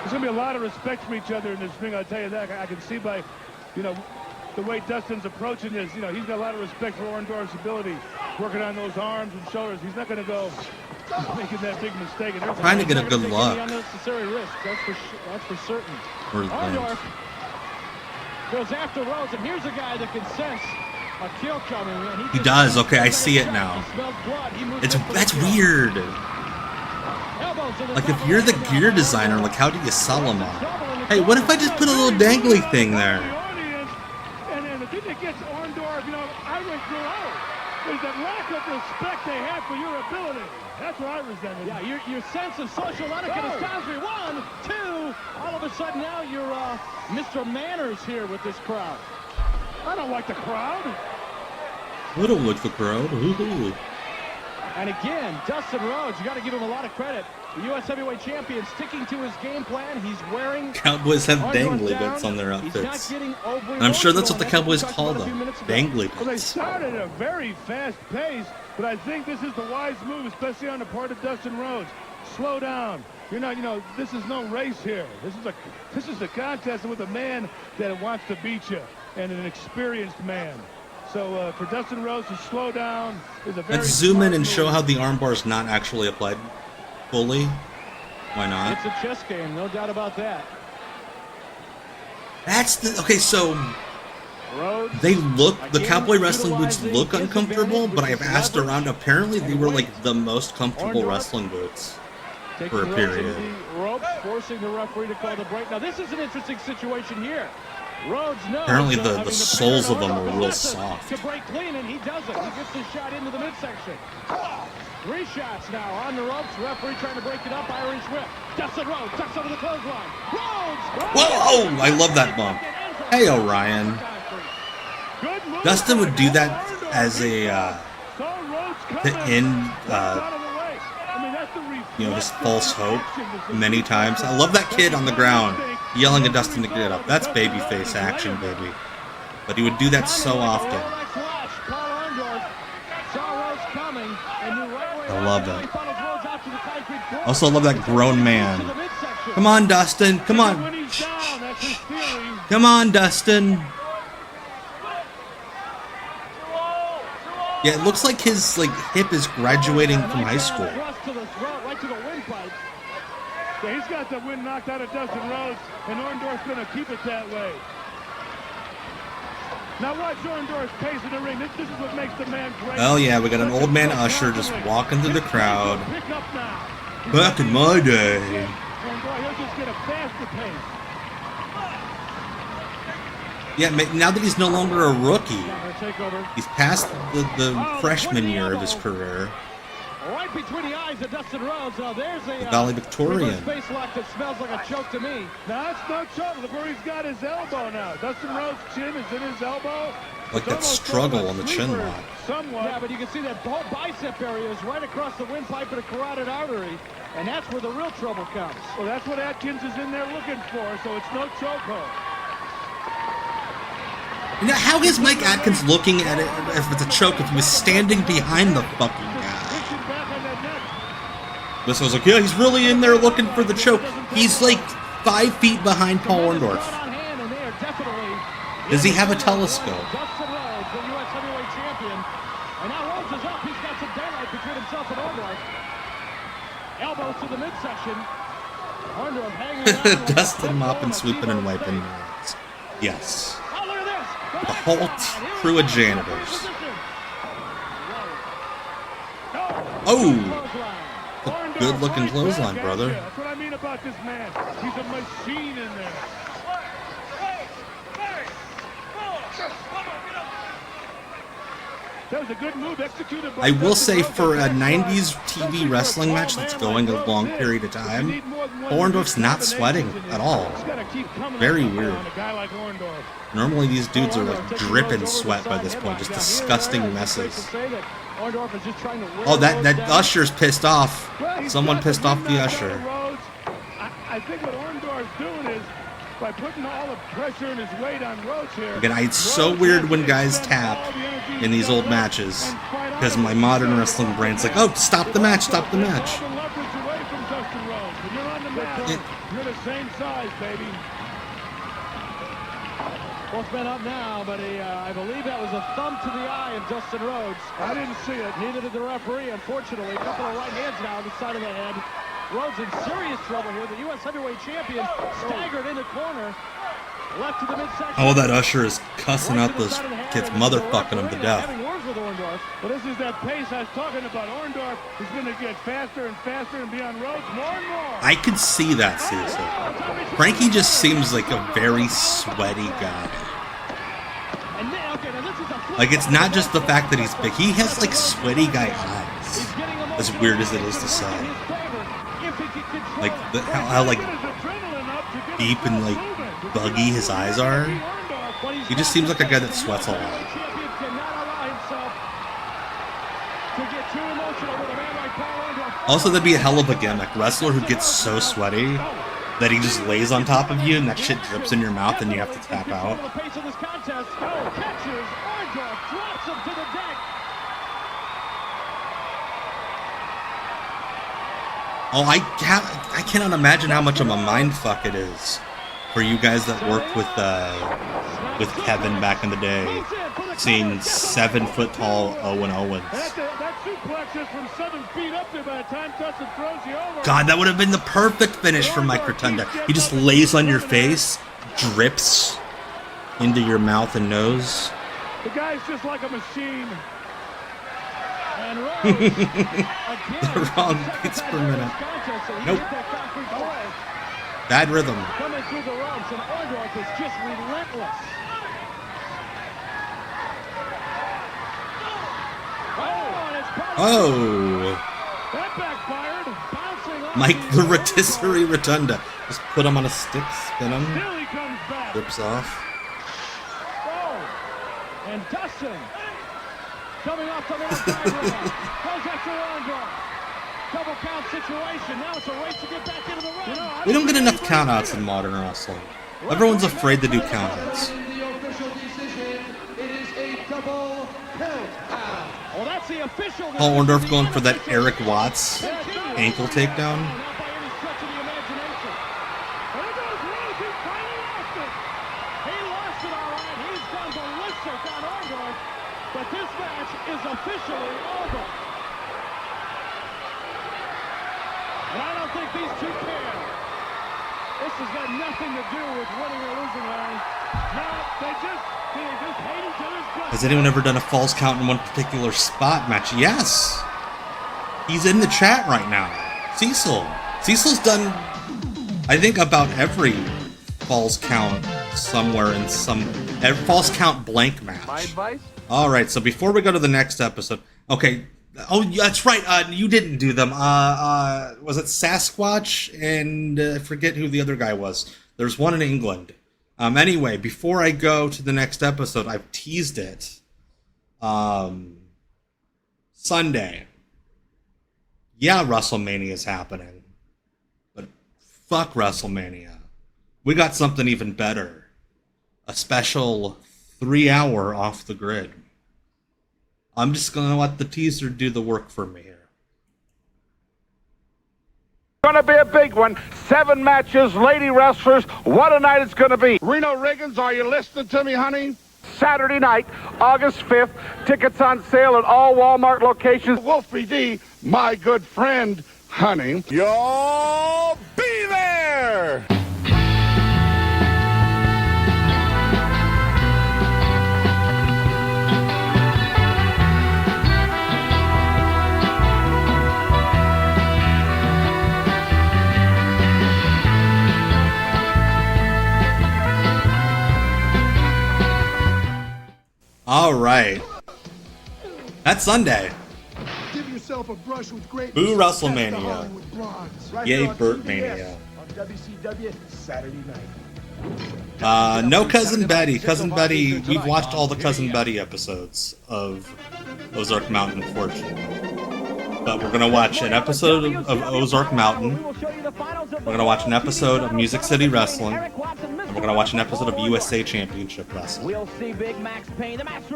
There's going to be a lot of respect for each other in this ring, I'll tell you that. I can see by, the way Dustin's approaching this. He's got a lot of respect for Orndorff's ability, working on those arms and shoulders. He's not going to go making that big mistake. Trying to get a good look. Unnecessary risk, that's for certain. Orndorff goes after Rhodes, and here's a guy that can sense a kill coming. He does. Okay, I see it now. That's weird. Like, if you're the gear designer, like, how do you sell them on? Hey, what if I just put a little dangly thing there? And the thing that gets Orndorff, I went through is that lack of respect they have for your ability. That's what I resented. Yeah, your sense of social etiquette is constantly. 1, 2. All of a sudden now you're Mr. Manners here with this crowd. I don't like the crowd. I don't like the crowd. Woo-hoo. And again, Dustin Rhodes, you got to give him a lot of credit. The U.S. Heavyweight Champion sticking to his game plan. He's wearing... Cowboys have dangly bits on their outfits. And I'm sure that's what the Cowboys call them. Dangly bits. Well, they started at a very fast pace, but I think this is the wise move, especially on the part of Dustin Rhodes. Slow down. You're not, this is no race here. This is a contest with a man that wants to beat you, and an experienced man. So for Dustin Rhodes to slow down is a very... Let's zoom in and show how the armbar is not actually applied fully. Why not? It's a chess game, no doubt about that. That's the... Okay, so... The Cowboy wrestling boots look uncomfortable, but I've asked around. Apparently, they were like the most comfortable wrestling boots for a period. Ropes, forcing the referee to call the break. Now, this is an interesting situation here. Rhodes knows. Apparently, the soles of them are real soft. To break clean, and he does it. He gets his shot into the midsection. 3 shots now on the ropes. Referee trying to break it up. Irish whip. Dustin Rhodes tucks over the clothesline. Rhodes! Whoa! I love that bump. Hey, Orion. Dustin would do that as a to end his false hope many times. I love that kid on the ground yelling at Dustin to get up. That's babyface action, baby. But he would do that so often. I love it. Also love that grown man. Come on, Dustin. Come on. Come on, Dustin. Yeah, it looks like his hip is graduating from high school. Yeah, he's got the wind knocked out of Dustin Rhodes, and Orndorff's going to keep it that way. Now watch Orndorff's pace in the ring. This is what makes the man great. Oh yeah, we got an old man Usher just walking through the crowd. Back in my day. He'll just get a faster pace. Yeah, now that he's no longer a rookie, he's past the freshman year of his career. Right between the eyes of Dustin Rhodes. Now there's a Valley Victorian face lock that smells like a choke to me. Now that's no choke. Look where he's got his elbow now. Dustin Rhodes' chin is in his elbow. Like that struggle on the chin lock. Somewhat. Yeah, but you can see that whole bicep area is right across the windpipe and a carotid artery, and that's where the real trouble comes. Well, that's what Atkins is in there looking for, so it's no chokehold. Now, how is Mike Atkins looking at it if it's a choke if he was standing behind the fucking guy? This was like, yeah, he's really in there looking for the choke. He's like 5 feet behind Paul Orndorff. Does he have a telescope? Dustin Rhodes, the U.S. Heavyweight Champion. And now Rhodes is up. He's got some daylight between himself and Orndorff. Elbows to the midsection. Orndorff hanging on. Dustin mopping, sweeping, and wiping. Yes. Oh, look at this. The whole crew of janitors. Oh! A good-looking clothesline, brother. That's what I mean about this man. He's a machine in there. That was a good move executed by I will say, for a 90s TV wrestling match that's going a long period of time, Orndorff's not sweating at all. Very weird. Normally these dudes are like dripping sweat by this point, just disgusting messes. Oh, that usher's pissed off. Someone pissed off the usher. I think what Orndorff's doing is, by putting all the pressure and his weight on Rhodes here. Again, it's so weird when guys tap in these old matches, because my modern wrestling brain's like, oh, stop the match, stop the match. You're the same size, baby. Both men up now, but I believe that was a thumb to the eye of Dustin Rhodes. I didn't see it. Neither did the referee, unfortunately. A couple of right hands now on the side of the head. Rhodes in serious trouble here. The U.S. heavyweight champion staggered in the corner. Left to the midsection. Oh, that usher is cussing out those kids, motherfucking them to death. Well, this is that pace I was talking about. Orndorff is going to get faster and faster and be on Rhodes more and more. I could see that, seriously. Frankie just seems like a very sweaty guy. Like, it's not just the fact that he's big. He has, like, sweaty guy eyes. As weird as it is to say. Like, how like, deep and, like, buggy his eyes are. He just seems like a guy that sweats a lot. Also, that'd be a hell of a gimmick. Wrestler who gets so sweaty that he just lays on top of you and that shit drips in your mouth and you have to tap out. Oh, I cannot imagine how much of a mindfuck it is for you guys that worked with Kevin back in the day, seeing 7-foot-tall Owen Owens. God, that would have been the perfect finish for Mike Rotunda. He just lays on your face, drips into your mouth and nose. The guy's just like a machine. And the wrong beats per minute. Nope. Bad rhythm. Coming through the ropes, and Orndorff is just relentless. Oh. That backfired. Bouncing off. Mike the Rotisserie Rotunda. Just put him on a stick, spin him. Still he comes back. Rips off. Oh. And Dustin coming off the middle guardrail. Goes after Orndorff. Double count situation. Now it's a race to get back into the ring. We don't get enough countouts in modern wrestling. Everyone's afraid to do countouts. Well, that's the official. Paul Orndorff going for that Erik Watts ankle takedown. But this match is officially over. And I don't think these two care. This has got nothing to do with winning or losing, Larry. No, they just hate each other's guts. Has anyone ever done a false count in one particular spot match? Yes. He's in the chat right now. Cecil. Cecil's done, I think, about every false count somewhere in some false count blank match. My advice? All right, so before we go to the next episode, okay. Oh, that's right. You didn't do them. Was it Sasquatch and I forget who the other guy was. There's one in England. Anyway, before I go to the next episode, I've teased it. Sunday. Yeah, WrestleMania is happening, but fuck WrestleMania. We got something even better. A special 3-hour off the grid. I'm just going to let the teaser do the work for me here. Gonna be a big one. 7 matches, lady wrestlers. What a night it's gonna be. Reno Riggins, are you listening to me, honey? Saturday night, August 5th. Tickets on sale at all Walmart locations. Wolfie D, my good friend, honey. You'll be there! All right. That's Sunday. Give yourself a brush with great. Boo WrestleMania. Hollywood Bronze. Right Yay, here on Burt TBS Mania. On WCW Saturday night. No Cousin Betty. Cousin Betty, we've watched all the Cousin Betty episodes of Ozark Mountain, unfortunately. But we're going to watch an episode of Ozark Mountain. We're going to watch an episode of Music City Wrestling. And we're going to watch an episode of USA Championship Wrestling.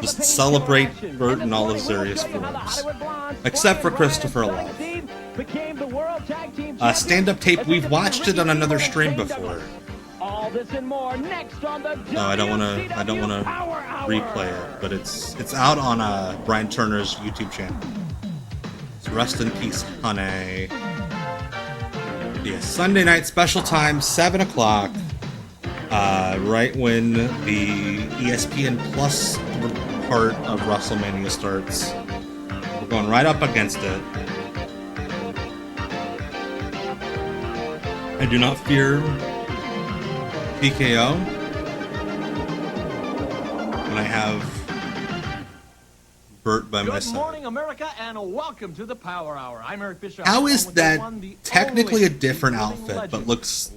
Just celebrate Burt in all his various forms. Except for Christopher Love. Stand-up tape, we've watched it on another stream before. All this and more next on the No, I don't want to replay it, but it's out on Brian Turner's YouTube channel. So rest in peace, honey. Yeah, Sunday night special time, 7 o'clock. Right when the ESPN Plus part of WrestleMania starts. We're going right up against it. I do not fear PKO when I have Burt by my side. Good morning, America, and welcome to the Power Hour. I'm Eric Bischoff. How is that technically a different outfit, but looks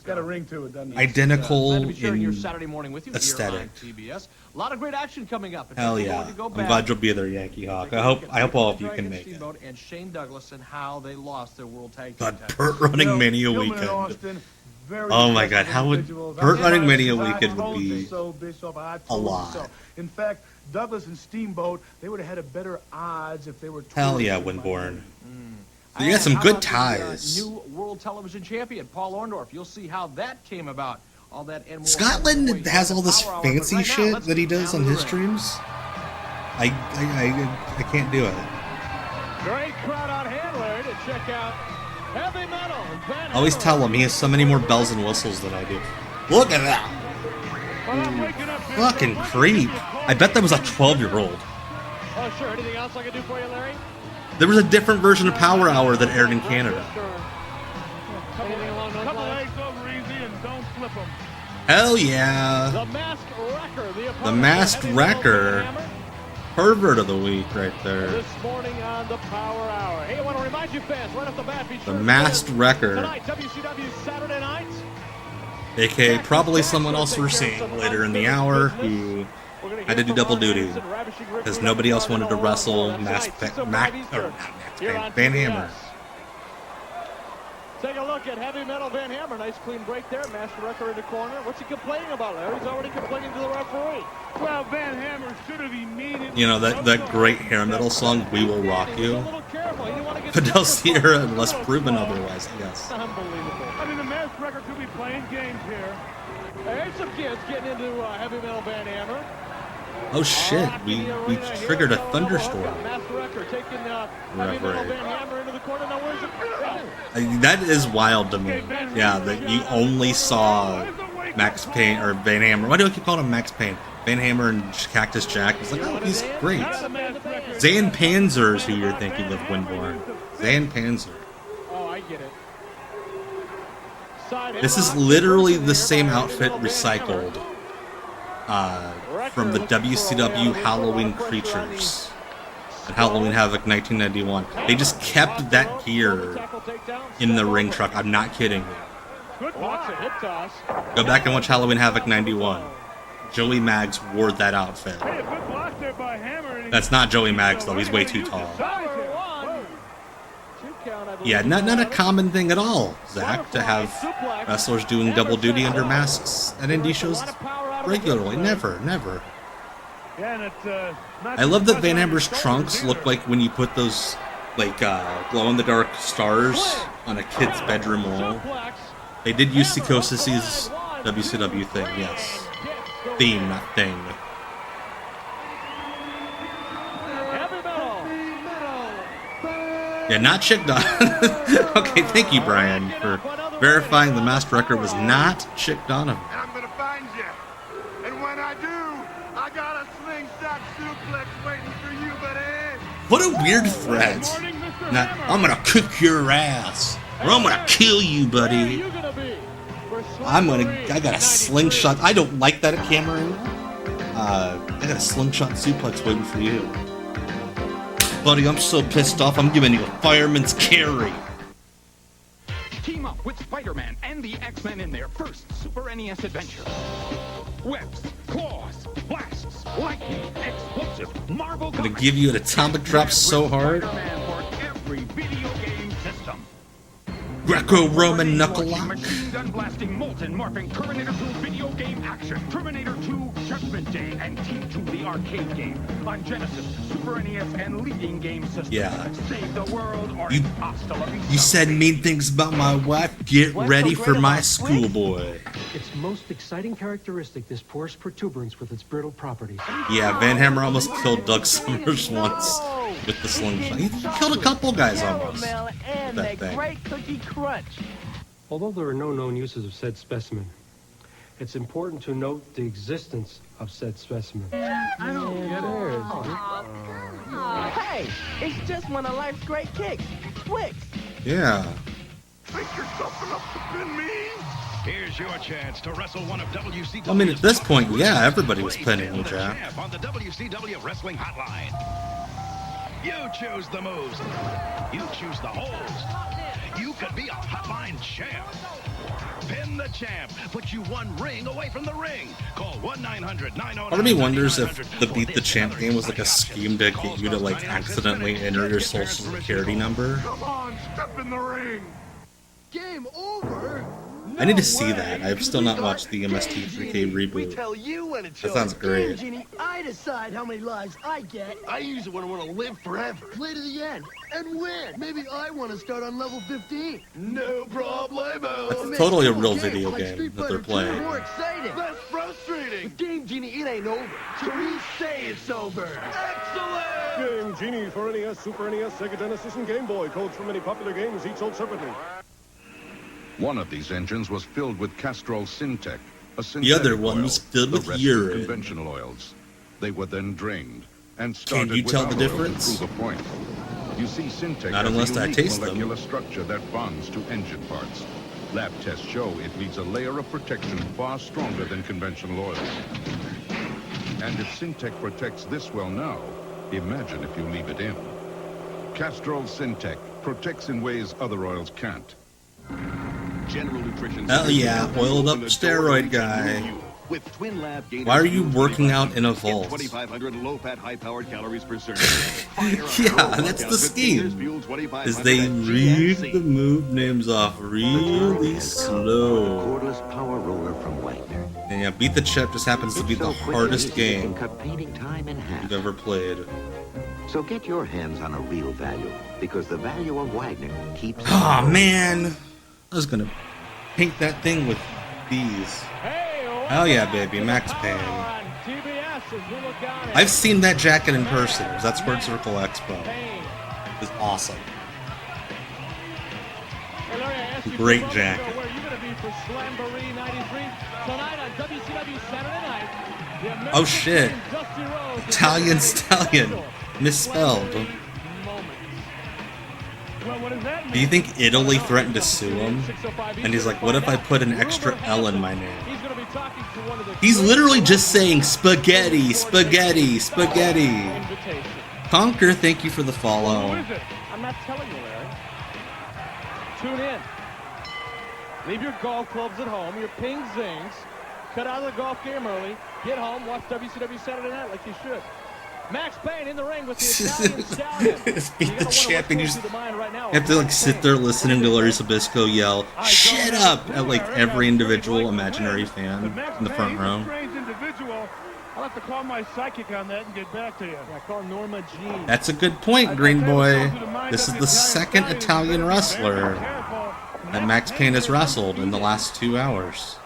Got a ring to it, doesn't it? identical Glad to be sharing your in Saturday morning with you aesthetic? here on TBS. A lot of great action coming up. Hell yeah! I'm glad you'll be there, Yankee Hawk. I hope all of you can make it. And Shane Douglas and how they lost their World Tag Team But titles. Burt Running Mania weekend. Oh my God! How would Burt Running Mania weekend would be a lot. In fact, Douglas and Steamboat, they would have had a better odds if they were. Hell yeah, Winborn. You got some good ties. New World Television Champion Paul Orndorff. You'll see how that came about. All that and more. Scotland has all this fancy shit that he does on his streams. I can't do it. Great crowd on hand, Larry, to check out Heavy Metal. I always tell him he has so many more bells and whistles than I do. Look at that. Fucking creep. I bet that was a 12-year-old. Oh, sure. Anything else I can do for you, Larry? There was a different version of Power Hour that aired in Canada. Anything along those lines? Over easy and don't flip them. Hell yeah. The Masked Wrecker. The Masked Wrecker. Pervert of the week right there. This morning on the Power Hour. Hey, I want to remind you fans, right off the bat, be sure The Masked Wrecker. tonight, WCW Saturday night. AKA probably someone else we're seeing later in the hour who had to do double duty because nobody else wanted to wrestle Van Hammer. Take a look at Heavy Metal Van Hammer. Nice clean break there. Master Wrecker in the corner. What's he complaining about, Larry? He's already complaining to the referee. Well, Van Hammer should have immediately. You know, that great hair metal song, We Will Rock You. Fidel Sierra, unless proven otherwise, I guess. Unbelievable. I mean, the Masked Wrecker could be playing games here. Here's some kids getting into Heavy Metal Van Hammer. Oh shit, we triggered a thunderstorm. Master Wrecker taking Heavy Metal Van Hammer into the corner. Now where's it? That is wild to me. Yeah, that you only saw Max Payne or Van Hammer. Why do I keep calling him Max Payne? Van Hammer and Cactus Jack. It's like, oh, he's great. Zan Panzer is who you're thinking of, Winborn. Zan Panzer. Oh, I get it. This is literally the same outfit recycled from the WCW Halloween Creatures at Halloween Havoc 1991. They just kept that gear in the ring truck. I'm not kidding you. Good watch, a hip toss. Go back and watch Halloween Havoc 91. Joey Maggs wore that outfit. That's not Joey Maggs though. He's way too tall. Yeah, not a common thing at all, Zach, to have wrestlers doing double duty under masks at indie shows regularly. Never. I love that Van Hammer's trunks look like when you put those like glow-in-the-dark stars on a kid's bedroom wall. They did use Psychosis's WCW thing, yes. Theme, not thing. Yeah, not Chick Donovan. Okay, thank you, Brian, for verifying the Masked Wrecker was not Chick Donovan. And I'm gonna find you. And when I do, I got a slingshot suplex waiting for you, buddy. What a weird threat. Not, I'm gonna kick your ass. Or I'm gonna kill you, buddy. I got a slingshot. I don't like that at camera anymore. I got a slingshot suplex waiting for you. Buddy, I'm so pissed off, I'm giving you a fireman's carry. Team up with Spider-Man and the X-Men in their first Super NES adventure. Webs, claws, blasts, lightning, explosive, Marvel. I'm gonna give you an atomic drop so hard. Spider-Man for every video game system. Greco-Roman knuckle lock. Machine gun blasting, molten, morphing, Terminator 2 video game action, Terminator 2 Judgment Day, and T2 the arcade game on Genesis, Super NES, and leading game systems. Yeah. Save the world or You said mean things about my wife. Get ready for my schoolboy. Its most exciting characteristic, this porous protuberance with its brittle properties. Yeah, Van Hammer almost killed Doug Summers once with the slingshot. He killed a couple guys almost. That thing. Great cookie crunch. Although there are no known uses of said specimen, it's important to note the existence of said specimen. I don't get it. Hey, it's just one of life's great kicks. Twix. Yeah. Think you're tough enough to pin me? Here's your chance to wrestle one of WCW. I mean, at this point, yeah, everybody was pinning me, Jack. On the WCW Wrestling Hotline. You choose the moves. You choose the holds. You could be a hotline champ. Pin the champ. Put you one ring away from the ring. Call 1-900-909. Part of me wonders if the Beat the Champ game was like a scheme to get you to like accidentally enter your social security number. Come on, step in the ring. Game over? I need to see that. I've still not watched the MST3K reboot. Tell you when it's That sounds great. Genie, I decide how many lives I get. I use it when I want to live forever. Play to the end and win. Maybe I want to start on level 15. No problemo. That's totally a real video game that they're playing. More exciting. That's frustrating. With Game Genie, it ain't over. So we say it's over. Excellent. Game Genie for NES, Super NES, Sega Genesis, and Game Boy. Codes from many popular games, each sold separately. One of these engines was filled with Castrol Syntec, a The other one was filled with urine. Conventional oils. They were then drained and started Can you tell the with oil to difference? prove a point. You see, Syntec Not has unless a I unique taste them. molecular structure that bonds to engine parts. Lab tests show it leaves a layer of protection far stronger than conventional oils. And if Syntec protects this well now, imagine if you leave it in. Castrol Syntec protects in ways other oils can't. General Nutrition. Hell yeah, oiled up steroid guy. With Twin Lab Gainer. Why are you working out in a vault? 2,500 low-fat, high-powered calories per serving. Yeah, that's the scheme. Is they read the move names off really slow. Cordless power roller from Wagner. And yeah, Beat the Chip just happens to be the hardest game Cut painting time in half. you've ever played. So get your hands on a real value, because the value of Wagner keeps. Oh man, I was gonna paint that thing with these. Hell yeah, baby, Max Payne. I've seen that jacket in person. It was at Squared Circle Expo. It was awesome. Great jacket. Oh shit. Italian Stallion. Misspelled. Do you think Italy threatened to sue him? And he's like, what if I put an extra L in my name? He's literally just saying spaghetti, spaghetti, spaghetti. Conquer, thank you for the follow. I'm not telling you, Larry. Tune in. Leave your golf clubs at home, your ping zings. Cut out of the golf game early. Get home, watch WCW Saturday Night like you should. Max Payne in the ring with the Italian Stallion. Beat the champion. You have to like sit there listening to Larry Sabisco yell "shut up" at like every individual imaginary fan in the front row. I'll have to call my psychic on that and get back to you. Yeah, call Norma Jean. That's a good point, Green Boy. This is the second Italian wrestler that Max Payne has wrestled in the last 2 hours.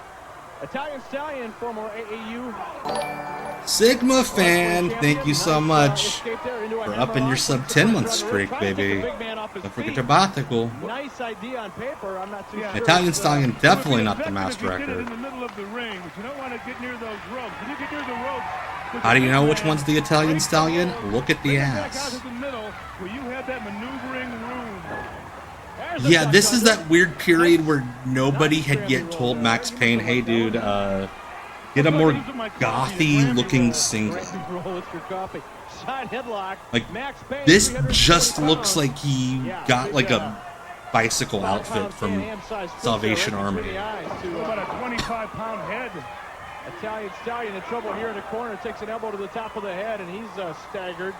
Italian Stallion, former AAU. Sigma fan, thank you so much for upping your sub 10-month streak, baby. Don't forget your Batical. Nice idea on paper. I'm not too sure. Italian Stallion definitely not the master record. How do you know which one's the Italian Stallion? Look at the ass. Yeah, this is that weird period where nobody had yet told Max Payne, hey dude, Get a more gothy-looking singlet. Like, this just looks like he got like a bicycle outfit from Salvation Army. About a 25-pound head. Italian Stallion in trouble here in the corner. Takes an elbow to the top of the head, and he's staggered.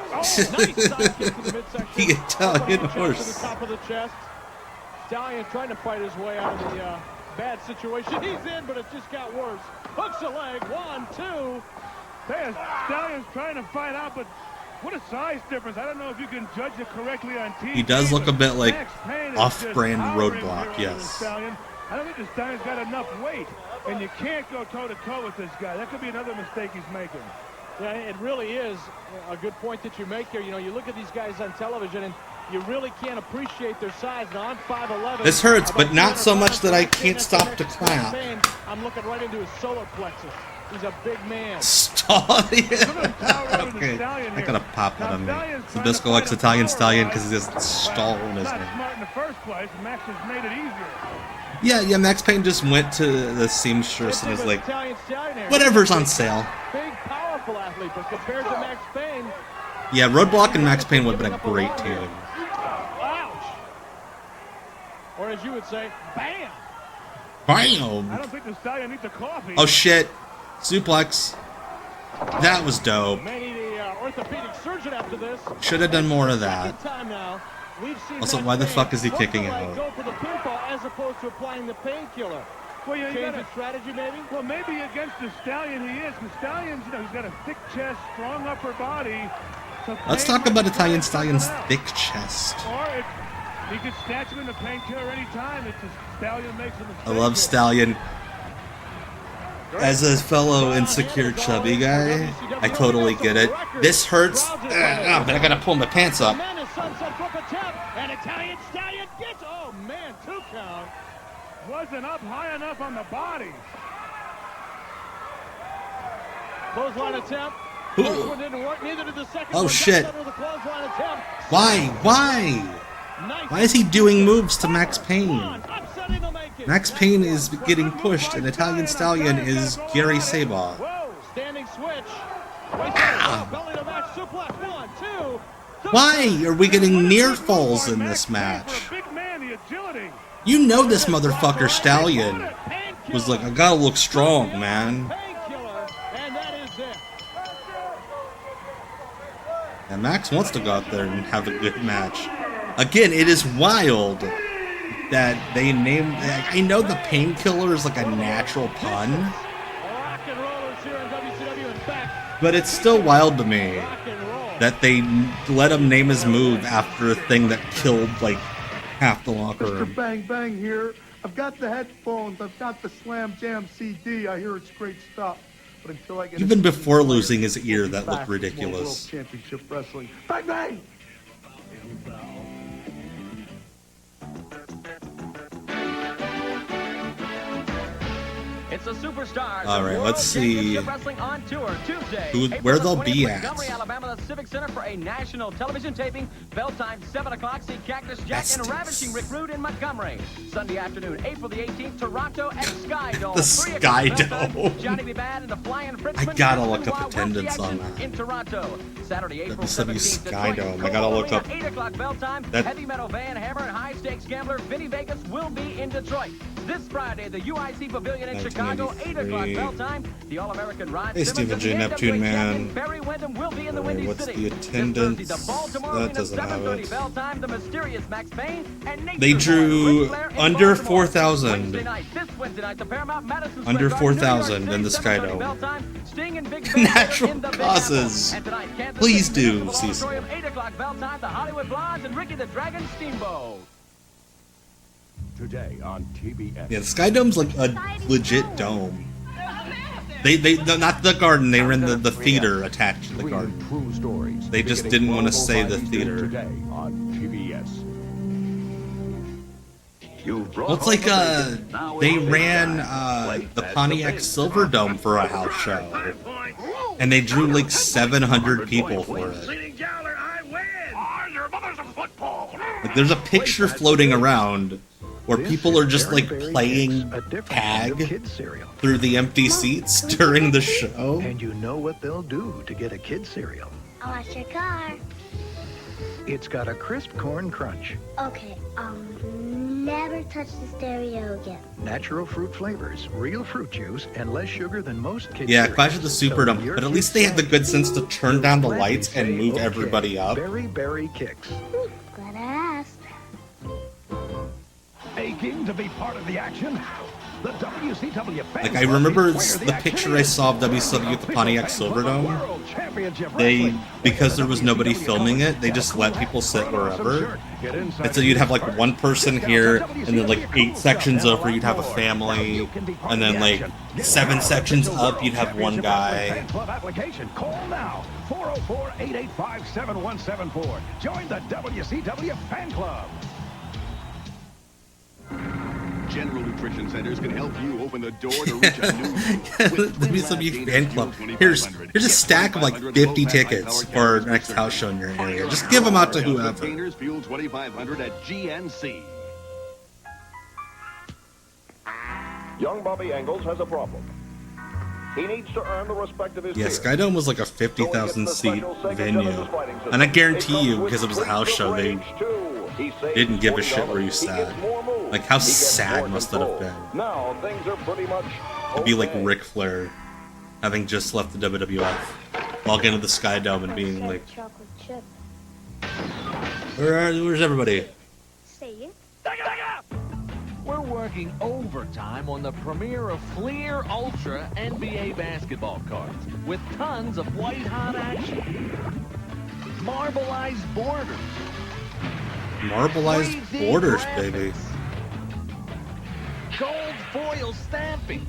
Oh, nice side kick to the midsection. The Italian horse. To the top of the chest. Stallion trying to fight his way out of the bad situation. He's in, but it just got worse. Hooks a leg. 1, 2. Stallion's trying to fight out, but what a size difference. I don't know if you can judge it correctly on TV. He does look a bit like off-brand Roadblock, yes. I don't think the Stallion's got enough weight, and you can't go toe-to-toe with this guy. That could be another mistake he's making. Yeah, it really is a good point that you make here. You know, you look at these guys on television, and you really can't appreciate their size. Now, I'm 5'11". This hurts, but not so much that I can't stop to clap. I'm looking right into his solar plexus. He's a big man. Stop. Okay, I gotta pop that on me. Sabisco likes Italian Stallion because he just stalled in his name. Smart in the first place, and Max has made it easier. Yeah, Max Payne just went to the seamstress and was like, whatever's on sale. Big, powerful athlete, but compared to Max Payne. Yeah, Roadblock and Max Payne would have been a great team. Ouch! Or as you would say, bam! Bam! I don't think the Stallion needs a coffee. Oh shit! Suplex. That was dope. May need a orthopedic surgeon after this. Should have done more of that. Time now. Also, why the fuck is he kicking out? Go for the pinfall as opposed to applying the painkiller. Well, yeah, change his strategy, maybe. Well, maybe against the Stallion he is. The Stallion's, you know, he's got a thick chest, strong upper body. So let's talk about Italian Stallion's thick chest. Or he could snatch him in the painkiller anytime. It's just Stallion makes him. I love Stallion. As a fellow insecure chubby guy, I totally get it. This hurts, but I gotta pull my pants up. And Italian Stallion gets, oh man, 2 count. Wasn't up high enough on the body. Clothesline attempt. First one didn't work, neither did the second one. Oh shit. Why? Why is he doing moves to Max Payne? Max Payne is getting pushed, and Italian Stallion is Gary Sabah. Whoa, standing switch. Belly to back suplex. 1, 2. Why are we getting near falls in this match? You know this motherfucker Stallion was like, I gotta look strong, man. And Max wants to go out there and have a good match. Again, it is wild that they named... I know the painkiller is like a natural pun, but it's still wild to me that they let him name his move after a thing that killed like half the locker room. Mr. Bang Bang here. I've got the headphones. I've got the Slam Jam CD. I hear it's great stuff. But until I get even before losing his ear, that looked ridiculous. Championship Wrestling. Bang Bang! It's the Superstars. All right, let's see On tour Tuesday, where they'll be at. Montgomery, Alabama, the Civic Center for a national television taping. Bell time 7 o'clock. See Cactus Jack and Ravishing Rick Rude in Montgomery. Sunday afternoon, April the 18th, Toronto at Sky Dome. The Sky Dome. Johnny B. Bad and the Flying Frenchman. I gotta look up attendance on that. In Toronto, Saturday, April WCW 17th. Sky Dome. I gotta look up. 8 o'clock bell time. Heavy metal Van Hammer and high stakes gambler Vinny Vegas will be in Detroit. This Friday, the UIC Pavilion in Chicago, 8 o'clock bell time. The All-American Rod Hey, Simmons Stephen J. Neptune, man. Barry Windham will be in the Windy What's City. the attendance? That doesn't have 7:30 it. bell time. The mysterious Max Payne and Nature They drew Boy, Ric Flair in under Baltimore. 4,000. This Wednesday night, the Paramount Madison Square Under Garden, New York 4,000 City, in the Sky 7:30 Dome. bell time. Sting and Big Ben Natural in the Big causes. Apple. And tonight, Kansas Please City do, Municipal Cecil. Auditorium, 8 o'clock bell time. The Hollywood Blondes and Ricky the Dragon Steamboat. Today on TBS. Yeah, the Sky Dome's like a legit dome. They not the garden. They were in the theater attached to the garden. True stories. They just didn't want to say the theater. Today on TBS. Well, it's like they ran the Pontiac Silverdome for a house show, and they drew like 700 people for it. Like, there's a picture floating around where people are just like playing tag through the empty seats during the show. And you know what they'll do to get a kid cereal. I'll wash your car. It's got a crisp corn crunch, Okay, I'll never touch the stereo again. natural fruit flavors, real fruit juice, and less sugar than most kids. Yeah, Clash of the Superdome, but at least they had the good sense to turn down the lights and move everybody up. Berry kicks. Glad I asked. Aching to be part of the action? The WCW Like, I remember the picture I saw of WCW at the Pontiac Silverdome. They, because there was nobody filming it, they just let people sit wherever. And so you'd have like one person here, and then like 8 sections over you'd have a family, and then like 7 sections up you'd have one guy. Call now. 404-885-7174. Join the WCW fan club. General Nutrition Centers can help you open the door to reach a new WCW fan club. Here's a stack of like 50 tickets for our next house show in your area. Just give them out to whoever. Fuel 2500 at GNC. Young Bobby Engels has a problem. He needs to earn the respect of his Yeah, peers. Skydome was like a 50,000 seat venue. And I guarantee you, because it was a house show, they didn't give a shit where you sat. Like, how sad must that have been? Now things are pretty much To be like Ric Flair, having just left the WWF, walk into the Skydome and being like, Chocolate chip. where's everybody? Say it. We're working overtime on the premiere of Fleer Ultra NBA basketball cards with tons of white-hot action. Marbleized borders. Marbleized 3D borders, graphics. baby. Gold foil stamping.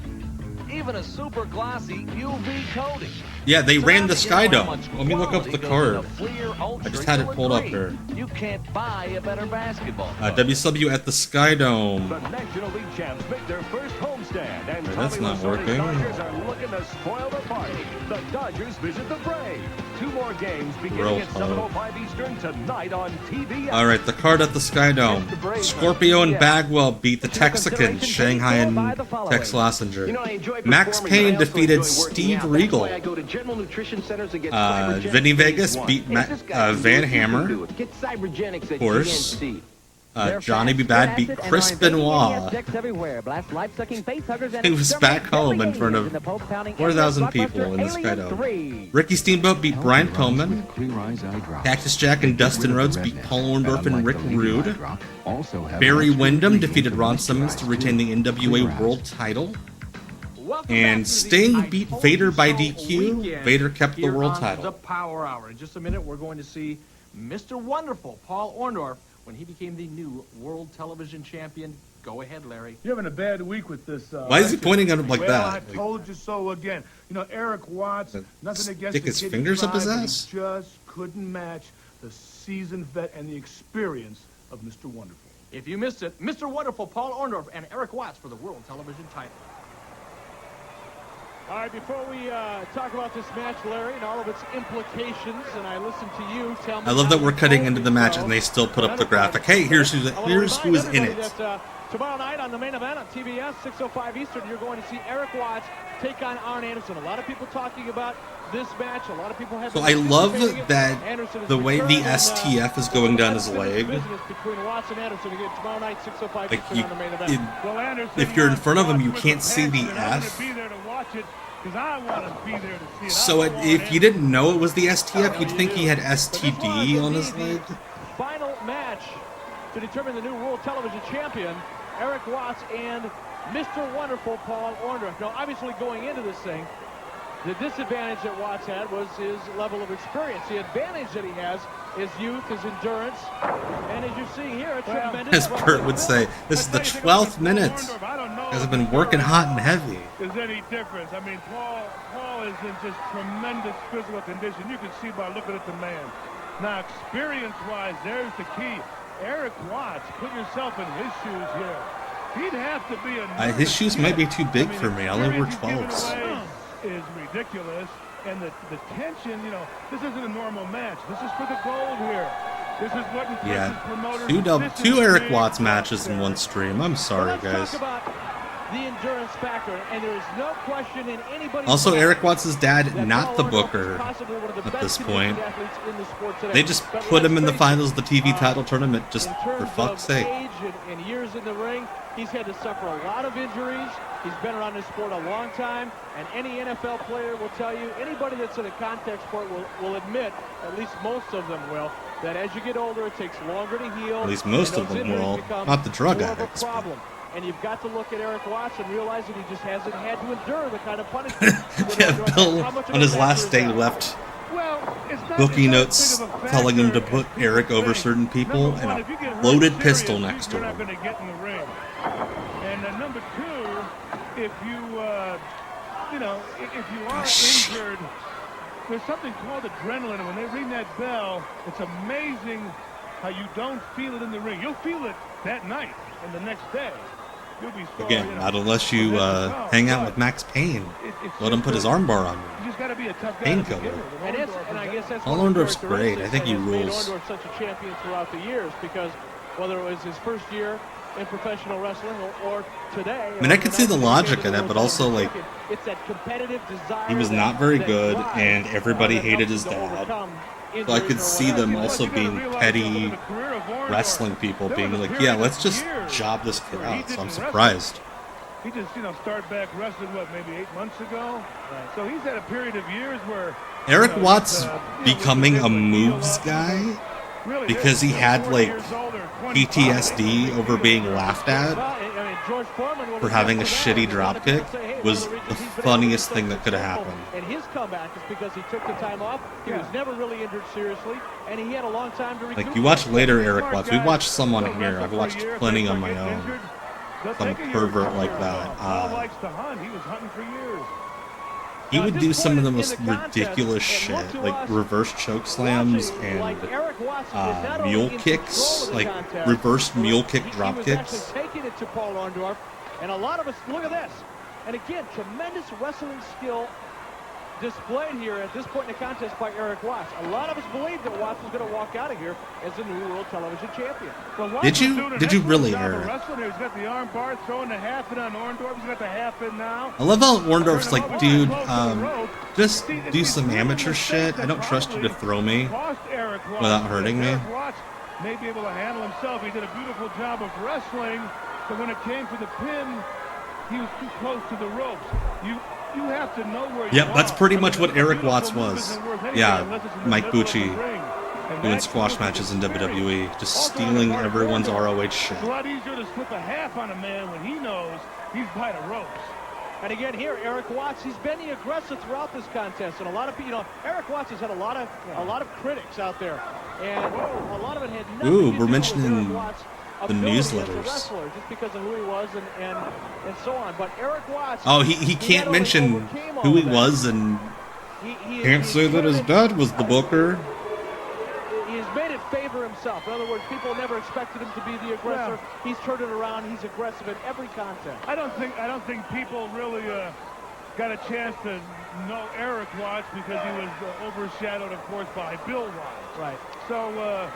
Even a super glossy UV coating. Yeah, they ran the Skydome. Let me look up the card. I just had it pulled up here. You can't buy a better basketball. WCW at the Skydome. The National League champs make their first homestand, and That's Tommy not Lasorda's working. Dodgers are looking to spoil the party. The Dodgers visit the Braves. 2 more games beginning Real at 7:05 Eastern tonight on TBS. Alright, the card at the Skydome. Scorpio and Bagwell beat the Texicans, Shanghai and Tex Lassinger. Max Payne defeated Steve Regal. Vinny Vegas beat Van Hammer. Of course. Johnny B. Bad beat Chris Benoit. He was back home in front of 4,000 people in the Skydome. Ricky Steamboat beat Brian Pillman. Cactus Jack and Dustin Rhodes beat Paul Orndorff and Rick Rude. Barry Windham defeated Ron Simmons to retain the NWA World title. And Sting beat Vader by DQ. Vader kept the world The title. Power Hour. In just a minute, we're going to see Mr. Wonderful, Paul Orndorff, when he became the new World Television Champion. Go ahead, Larry. You're having a bad week with this. Why is he pointing at him like well, that? I told you so again. You know, Erik Watts, nothing against Stick the his kid fingers up his tried, but ass? He just couldn't match the seasoned vet and the experience of Mr. Wonderful. If you missed it, Mr. Wonderful, Paul Orndorff, and Erik Watts for the World Television title. All right, before we talk about this match, Larry, and all of its implications, and I listen to you tell me... I love that we're cutting into the match and they still put up the graphic. Hey, here's who's in it. That, tomorrow night on the main event on TBS, 6:05 Eastern, you're going to see Erik Watts take on Arn Anderson. A lot of people talking about this match. A lot of people have... So I love that the way the STF is going down his leg. Between Watts and Anderson again tomorrow night, 6:05 Like Eastern on the main event. if you're in front of him, you can't see the F. So if you didn't know it was the STF, you'd think he had STD on his leg. Final match to determine the new World Television Champion, Erik Watts and Mr. Wonderful Paul Orndorff. Now, obviously, going into this thing, the disadvantage that Watts had was his level of experience. The advantage that he has is youth, his endurance, and as you're seeing here, a tremendous... As Bert would say, this is the 12th minute. Guys have been working hot and heavy. Is any difference? I mean, Paul is in just tremendous physical condition. You can see by looking at the man. Now, experience-wise, there's the key. Erik Watts, put yourself in his shoes here. He'd have to be a... His shoes might be too big for me. I only wear 12s. Is ridiculous, and the tension, you know, this isn't a normal match. This is for the gold here. This is what Yeah, promoters two Erik Watts matches in one stream. I'm sorry, guys. Talk about the endurance factor, and there is no question in anybody's Also, mind Erik Watts' dad, that not the Paul Orndorff booker is possibly one of the at best this conditioned point. athletes in the sport today. They just But put him let's in the face finals of the TV it, title tournament just in for terms fuck's of sake. age and years in the ring, he's had to suffer a lot of injuries. He's been around this sport a long time, and any NFL player will tell you, anybody that's in a contact sport will admit, at least most of them will, that as you get older, it takes longer to heal. At least most and of those them injuries will. become Not the drug more of a addicts. but- problem. And you've got to look at Erik Watts and realize that he just hasn't had to endure the kind of punishment. Yeah, Bill, on his last day, left bookie notes telling him to put Erik over certain people and a loaded pistol next to You're not him. going to get in the ring. And number two, if you, if you are injured, there's something called adrenaline. And when they ring that bell, it's amazing how you don't feel it in the ring. You'll feel it that night and the next day. You'll be sore, Again, not unless you hang out with Max Payne. Let him put his armbar on you. You just got to be a tough guy. Painkiller. And I guess that's Paul one of the Orndorff's great. I think he characteristics that has made rules. Orndorff such a champion throughout the years, because whether it was his first year in professional wrestling or today. I mean, I could see the logic in it, but also, like, it's that competitive desire he was not very good, and everybody hated his dad. So I could see them also being petty wrestling people, being like, yeah, let's just job this kid out. So I'm surprised. He just, started back wrestling, maybe 8 months ago? So he's had a period of years where... Erik Watts becoming a moves guy because he had, like, PTSD over being laughed at for having a shitty dropkick was the funniest thing that could have happened. And his comeback is because he took the time off. He was never really injured seriously, and he had a long time to recoup. Like, you watch later Erik Watts. We watched some on here. I've watched plenty on my own. Some pervert like that. He was hunting for years. He would do some of the most ridiculous shit, like reverse choke slams and mule kicks, like reverse mule kick drop kicks. Taking it to Paul Orndorff, and a lot of us look at this. And again, tremendous wrestling skill displayed here at this point in the contest by Erik Watts. A lot of us believed that Watts was going to walk out of here as the new world television champion. Well, Did you really, Erik? He's got the arm bar, throwing the half in on Orndorff. He's got the half in now. I love how Orndorff's like, dude, just do some amateur shit. I don't trust you to throw me without hurting me. Erik Watts may be able to handle himself. He did a beautiful job of wrestling, but when it came to the pin, he was too close to the ropes. You have to know where you Yep, that's pretty much what Erik Watts was. Yeah, Mike Bucci doing squash matches in WWE, just stealing everyone's ROH shit. It's a lot easier to slip a half on a man when he knows he's by the ropes. And again, here, Erik Watts, he's been the aggressor throughout this contest, and a lot of people, Erik Watts has had a lot of critics out there, and a lot of it had nothing Ooh, to we're do mentioning with Erik Watts' the ability as a newsletters. wrestler, just because of who he was and so on. But Erik Watts, Oh, he can't mention who he was and can't say that his dad was the booker. He has made it favor himself. In other words, people never expected him to be the aggressor. Yeah. He's turned it around. He's aggressive in every contest. I don't think people really got a chance to know Erik Watts because he was overshadowed, of course, by Bill Watts. Right. So.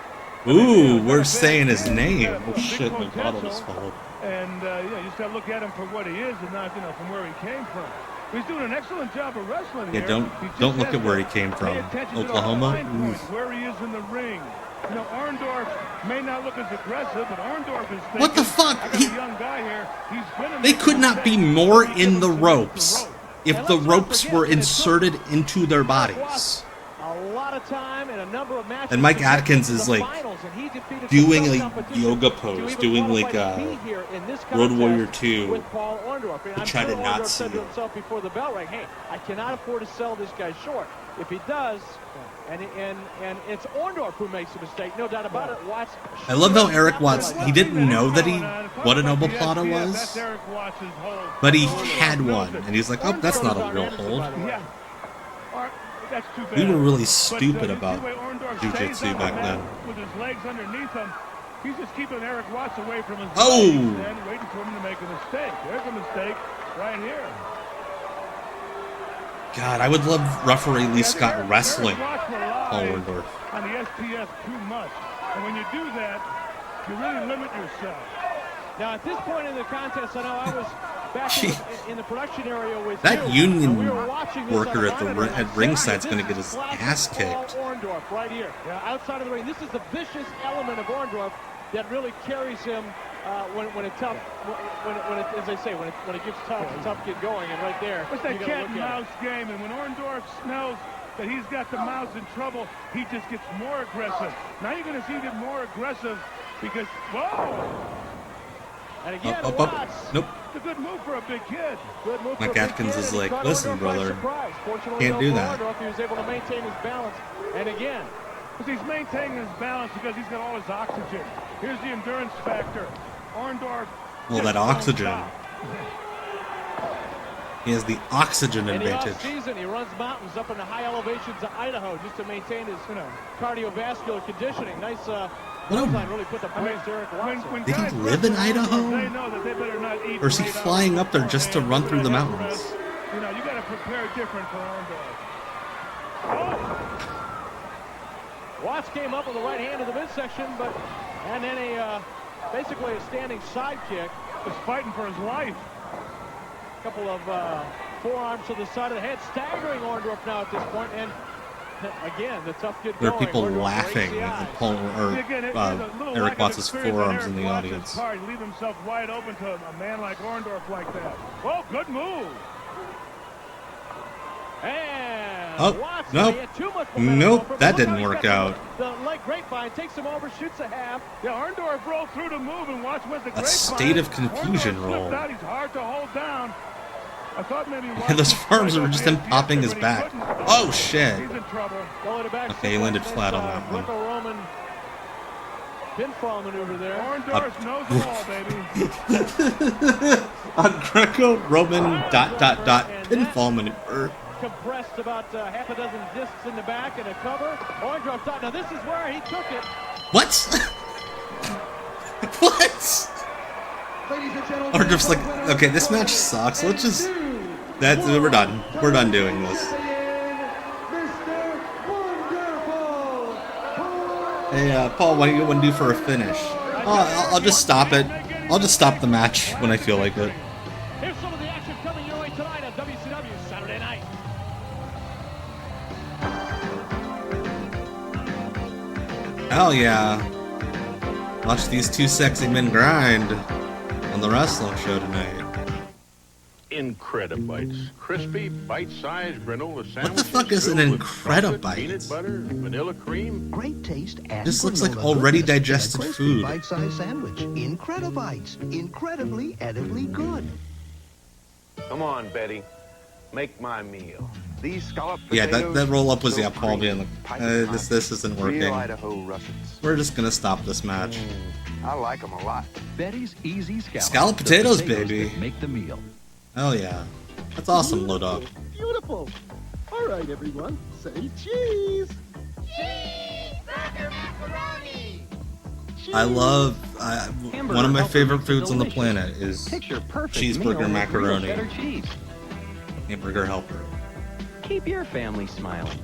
Ooh, we're saying his name. Oh shit, my bottle just fell. And you just got to look at him for what he is and not, from where he came from. He's doing an excellent job of wrestling. Yeah, here. don't look at where he came from. Oklahoma. Where he is in the ring. Orndorff may not look as aggressive, but Orndorff is thinking, What the fuck? I got a young guy here. He's been They could not be more in the ropes if the ropes were inserted into their bodies. A lot of time and a number of matches. And Mike Atkins is like doing a yoga pose, doing like Road Warrior 2 with Paul Orndorff. And to I'm try sure to not Orndorff see said to it. himself before the bell rang, hey, I cannot afford to sell this guy short. If he does, and it's Orndorff who makes a mistake, no doubt about it. Watts. I love how Erik Watts, he didn't know that what an omoplata was, but he had one, and he's like, oh, that's not a real hold. We were really stupid about jiu-jitsu back then. With his legs underneath him, he's just keeping Erik Watts away from his Oh! legs and waiting for him to make a mistake. There's a mistake right here. God, I would love referee Lee Scott wrestling Paul Orndorff. On the SPS too much. And when you do that, you really limit yourself. Now, at this point in the contest, I know I was back in the production area with That you, union and we were watching this worker on a monitor, at ringside's and going to get this his is classic ass Paul kicked. Orndorff right here, outside of the ring. This is the vicious element of Orndorff that really carries him when it's tough. As they say, when it gets tough, the tough get going. And right there, it's that cat and mouse game. And when Orndorff smells that he's got the mouse in trouble, he just gets more aggressive. Now you're going to see him more aggressive because whoa. And again, Watts. Nope. It's a good move for a big kid. Good move Mike for Atkins is like, listen, brother, Fortunately, can't do that. He was able to maintain his balance. And again, because he's maintaining his balance because he's got all his oxygen. Here's the endurance factor. Orndorff. Well, that oxygen. He has the oxygen in advantage. the off-season, he runs mountains up in the high elevations of Idaho just to maintain his cardiovascular conditioning. Nice line really put the brakes to Erik Watts. Did he live in Idaho? They know that they better not eat. Or is he flying up there just to run through the mountains? You know, you got to prepare different for Orndorff. Watts came up with the right hand in the midsection, and then basically a standing side kick. Was fighting for his life. A couple of forearms to the side of the head, staggering Orndorff now at this point, and again, the tough kid. There are people laughing at Paul Erik Watts' forearms in the audience. Leave himself wide open to a man like Orndorff like that. Oh, good move. And Watts, nope. Nope, that didn't work out. The leg grapevine takes him over, shoots a half. Yeah, Orndorff rolled through the move and Watts went the grapevine. A state of confusion roll. He's hard to hold down. I thought maybe those arms were just him popping his back. Oh shit. He's in trouble. Okay, he landed flat on that one. Greco-Roman pinfall maneuver there. Orndorff knows them all, baby. On Greco-Roman ... pinfall maneuver. Compressed about half a dozen discs in the back and a cover. Orndorff thought, now this is where he took it. What? What? Orndorff's like, okay, this match sucks. Let's just... we're done. We're done doing this. Hey, Paul, what do you want to do for a finish? Oh, I'll just stop it. I'll just stop the match when I feel like it. Here's some of the action coming your way tonight on WCW Saturday Night. Hell yeah. Watch these two sexy men grind on the wrestling show tonight. Incredibites. Crispy, bite-sized granola sandwich. What the fuck is an Incredibite? Peanut butter, vanilla cream. Great taste and this looks like already digested food. Bite-sized sandwich. Incredibites. Incredibly edibly good. Come on, Betty. Make my meal. These scalloped Yeah, potatoes, that roll up was so Paul being like, this isn't working. Real Idaho russets. We're just gonna stop this match. I like them a lot. Betty's Easy Scallop. Scallop potatoes, baby. That make the meal. Hell yeah. That's awesome, Low Dog. Beautiful. All right, everyone. Say cheese. Cheeseburger macaroni. I love one of my favorite foods on the planet is cheeseburger macaroni. Hamburger helper. Keep your family smiling.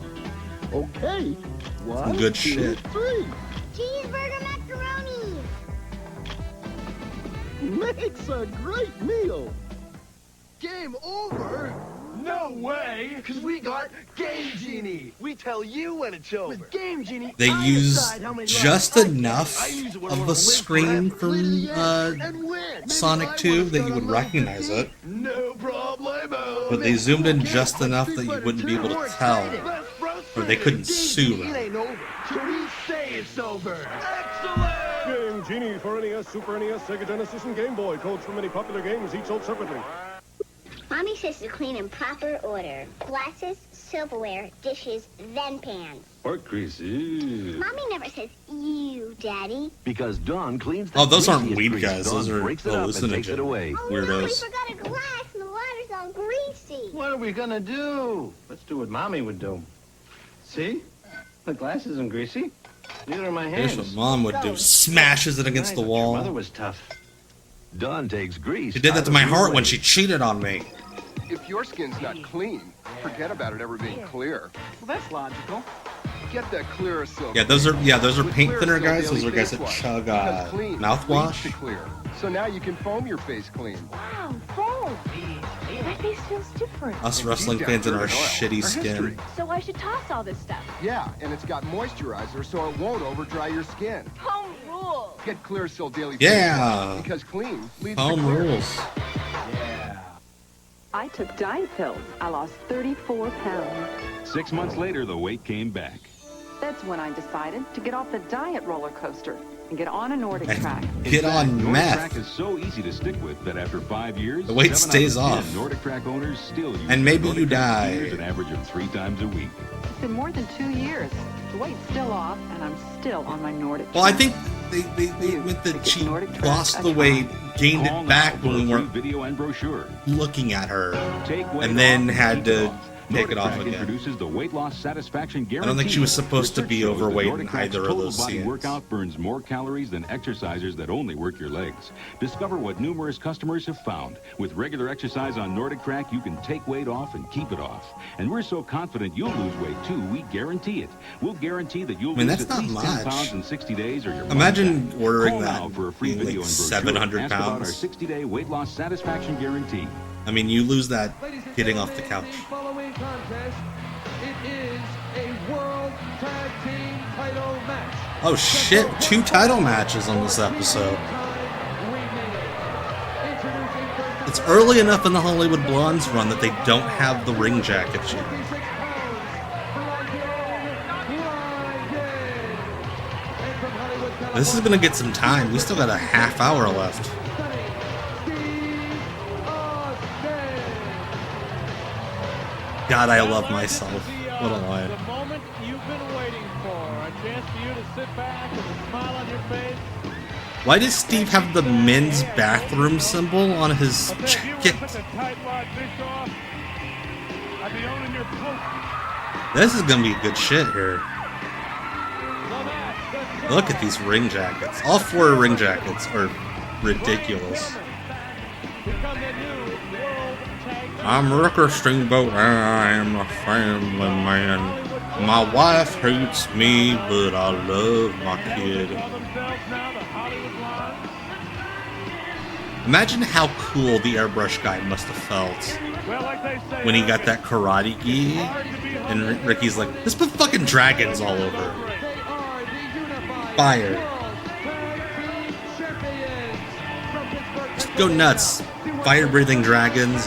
Okay. Some good shit. 3. Cheeseburger macaroni. Makes a great meal. Game over? No way! Because we got Game Genie. We tell you when it's over. With Game Genie, They I use decide how many just lives I enough get. I use it when I of wanna the live screen forever, play to the from end, and win. Maybe Sonic I 2 wanna that you start would on level recognize 15. it. No problemo. But they zoomed in just enough that you wouldn't be able to tell. Or they couldn't sue It them. ain't over. So we say it's over. Game Genie for NES, Super NES, Sega Genesis, and Game Boy. Codes for many popular games, each sold separately. Mommy says to clean in proper order. Glasses, silverware, dishes, then pans. Pork greasy. Mommy never says you, Daddy. Because Dawn cleans the Oh, those aren't greasiest weed grease. guys. Dawn Those are breaks it up and takes it away. Oh, no, we weirdos. forgot a glass and the water's all greasy. What are we gonna do? Let's do what Mommy would do. See? The glass isn't greasy. Neither are my hands. Here's what Mom would do. Smashes it against the Your wall. mother was tough. Dawn takes grease. She did that to my heart when she cheated on me. If your skin's not clean, forget about it ever being clear. Well, that's logical. Get that clear silk. Yeah, those are With paint Clear thinner Sil guys. Those Daily are guys Face that Wash. chug Because clean leads mouthwash. to clear. So now you can foam your face clean. Wow, foam. My face feels different. Us wrestling fans in our shitty skin. So I should toss all this stuff. Yeah, and it's got moisturizer so it won't over dry your skin. Foam rules. Get Clear Sil Daily Yeah. Face Wash because clean leads Foam to clear. rules. I took diet pills. I lost 34 pounds. 6 months later, the weight came back. That's when I decided to get off the diet roller coaster and get on a Nordic track. Get on Nordic meth. Track is so easy to stick with that after 5 years, The weight 7 stays out of 10 off. Nordic Track owners still use And maybe Nordic you Track die. skiers an average of 3 times a week. It's been more than 2 years. The weight's still off, and I'm still on my Nordic Well, I track. think they went the cheap, lost the weight, gained Call it back now when for we a free weren't video and brochure. looking at her, Take weight and then off had keep to it off. take Nordic it off Track again. introduces the weight loss satisfaction guarantee. I don't think she was supposed to be Research shows that overweight Nordic in Track's either of total those body scenes. workout burns more calories than exercisers that only work your legs. Discover what numerous customers have found. With regular exercise on Nordic Track, you can take weight off and keep it off. And we're so confident you'll lose weight too, we guarantee it. We'll guarantee that you'll I mean, lose that's at not least 10 much. pounds in 60 days or your money Imagine back. ordering Call that now for a free being video like and brochure. 700 Ask about our pounds. 60-day weight loss satisfaction guarantee. I mean, you lose that getting off the couch. Following contest, it is a World Tag Team title match. Oh shit, 2 title matches on this episode. It's early enough in the Hollywood Blondes run that they don't have the ring jackets yet. This is gonna get some time. We still got a half hour left. God, I love myself. What a line. The moment you've been waiting for. A chance for you to sit back with a smile on your face. Why does Steve have the men's bathroom symbol on his jacket? This is gonna be good shit here. Look at these ring jackets. All 4 ring jackets are ridiculous. I'm Ricker Steamboat and I am a family man. My wife hates me, but I love my kid. Imagine how cool the airbrush guy must have felt when he got that karate gi, and Ricky's like, "Let's put fucking dragons all over." Fire. Just go nuts. Fire-breathing dragons.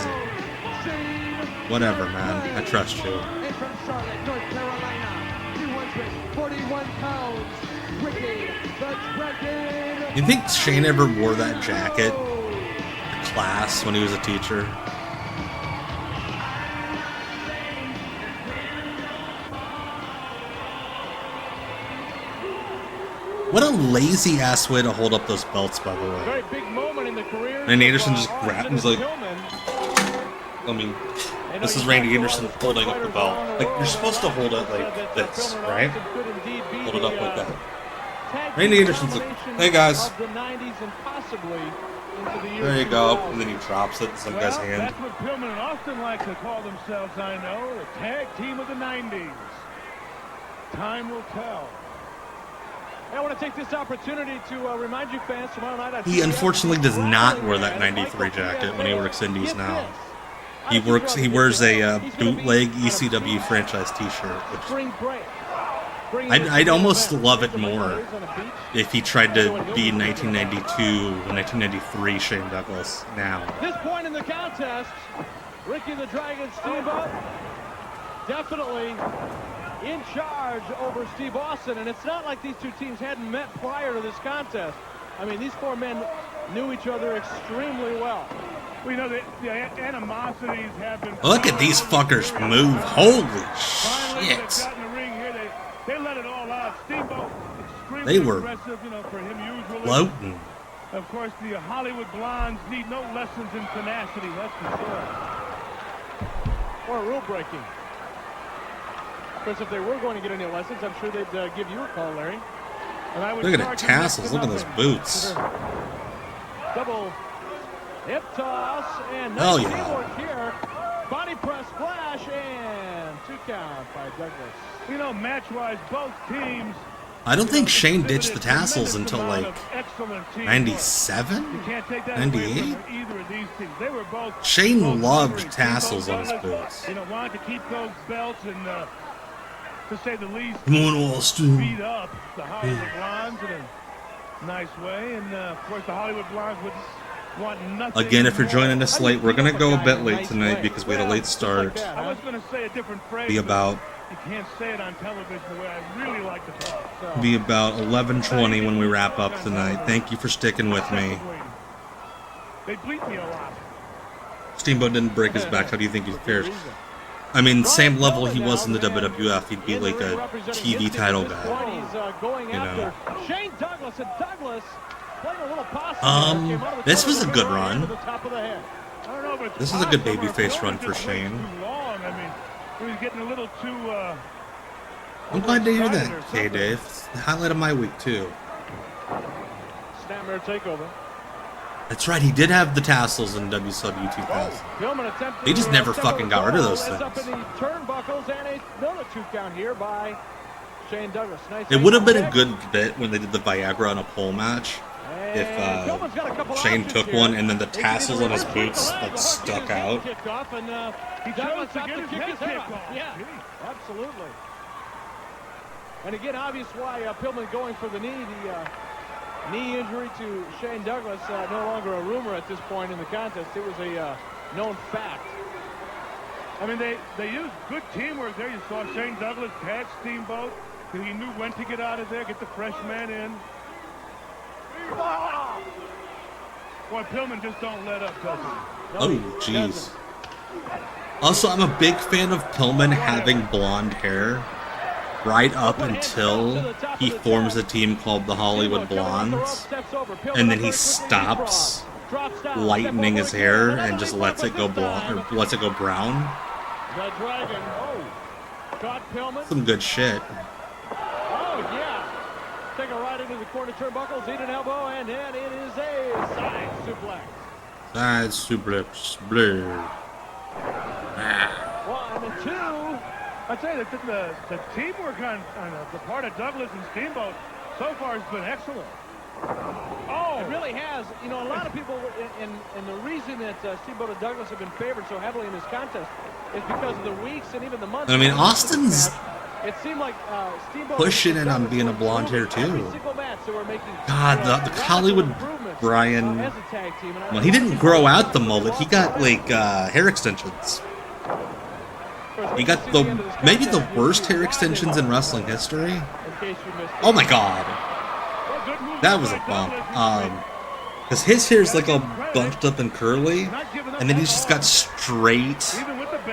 Whatever, man. I trust you. And from Charlotte, North Carolina, 241 pounds, Ricky the Dragon. You think Shane ever wore that jacket to class when he was a teacher? What a lazy ass way to hold up those belts, by the way. Very big moment in the career. Randy Anderson just grabbed him. He's like, I mean, this is Randy Anderson holding up the belt. Like, you're supposed to hold it like this, right? Hold it up like that. Randy Anderson's like, hey guys. There you go. And then he drops it in some guy's hand. That's what Pillman and Austin like to call themselves, I know. The tag team of the 90s. Time will tell. I want to take this opportunity to remind you fans tomorrow night on He unfortunately does not wear that 93 jacket when he works indies now. He wears a bootleg ECW franchise t-shirt, which I'd almost love it more if he tried to be 1992 and 1993 Shane Douglas now. This point in the contest, Ricky the Dragon Steamboat definitely in charge over Steve Austin, and it's not like these two teams hadn't met prior to this contest. I mean, these 4 men knew each other extremely well. We know that the animosities have been... Look at these fuckers move. Holy shit. They let it all out. Steamboat, extremely They were aggressive, for him usually. floating. Of course, the Hollywood Blondes need no lessons in tenacity, that's for sure. Or rule breaking. Because if they were going to get any lessons, I'm sure they'd give you a call, Larry. And I would Look at the tassels. Look at those boots. Double hip toss and Hell nice yeah. teamwork here. Body press splash and 2 count by Douglas. You know, match-wise, both teams. I don't think Shane ditched the tassels until like 97? You can't take that 98? away from either of these teams. They were both. Shane loved tassels on his boots. You know, wanted to keep those belts and, to say the least, Come on, Austin. beat up the Hollywood Blondes in a nice way. And, of course, the Hollywood Blondes would want nothing. Again, if you're joining us late, we're going to go a bit late tonight because we had a late start. I was going to say a different phrase. Be about You can't say it on television the way I really like to talk. So. be about 11:20 when we wrap up tonight. Thank you for sticking with me. They bleep me a lot. Steamboat didn't break his back. How do you think he fares? I mean, same level he was in the WWF. He'd be like a TV title guy. You know. Shane Douglas and Douglas playing a little possum. This was a good run. This is a good babyface run for Shane. He was getting a little too. I'm glad to hear that, K-Dave. It's the highlight of my week too. Snapmare takeover. That's right, he did have the tassels in WCW 2000. He just never fucking got rid of those things. Up in the turnbuckles and another 2 count here by Shane Douglas. Nice. It would have been a good bit when they did the Viagra on a pole match. If Shane took one and then the tassels on his boots like stuck out. He chose to get his head off. Yeah, absolutely. And again, obvious why Pillman going for the knee. The knee injury to Shane Douglas, no longer a rumor at this point in the contest. It was a known fact. I mean, they used good teamwork there. You saw Shane Douglas tag Steamboat. He knew when to get out of there, get the fresh man in. Boy, Pillman just don't let up, does he? Oh, jeez. Also, I'm a big fan of Pillman having blonde hair right up until he forms a team called the Hollywood Blondes, and then he stops lightening his hair and just lets it go blonde or lets it go brown. The Dragon. Caught Pillman. Some good shit. Oh yeah. Take a right into the corner turnbuckles, eat an elbow, and then it is a side suplex. Side suplex, blur. 1 and 2. I'd say that the teamwork on the part of Douglas and Steamboat so far has been excellent. Oh, it really has. You know, a lot of people, and the reason that Steamboat and Douglas have been favored so heavily in this contest is because of the weeks and even the months. I mean, Austin's it seemed like Steamboat pushing it on being a blonde hair too. God, the Hollywood Brian. Well, he didn't grow out the mullet. He got like hair extensions. He got maybe the worst hair extensions in wrestling history. Oh my god, that was a bump. Because his hair's like all bunched up and curly, and then he's just got straight,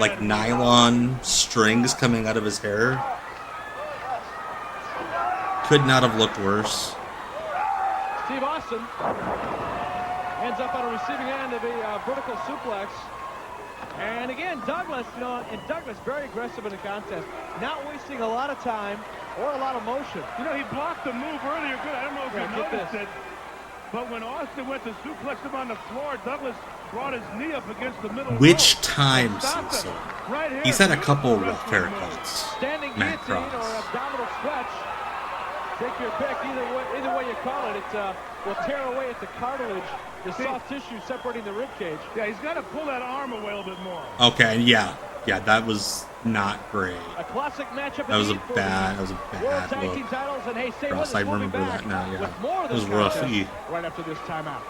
like nylon strings coming out of his hair. Could not have looked worse. Steve Austin ends up on a receiving end of a vertical suplex. And again, Douglas, you know, and Douglas very aggressive in the contest, not wasting a lot of time or a lot of motion. You know, he blocked the move earlier. Good. I don't know if you noticed it, but when Austin went to suplex him on the floor, Douglas brought his knee up against the middle. Which time, Cecil? Right here. He's had a couple rough haircuts. Standing Matt guillotine Cross. or abdominal stretch. Take your pick. Either way you call it, it will tear away at the cartilage, the soft tissue separating the rib cage. Yeah, he's got to pull that arm away a little bit more. Okay, yeah, that was not great. A classic matchup. That was a bad World Tag Team look. titles, and hey, say Ross, what, I remember that now. Yeah, it was rough. Right after this timeout.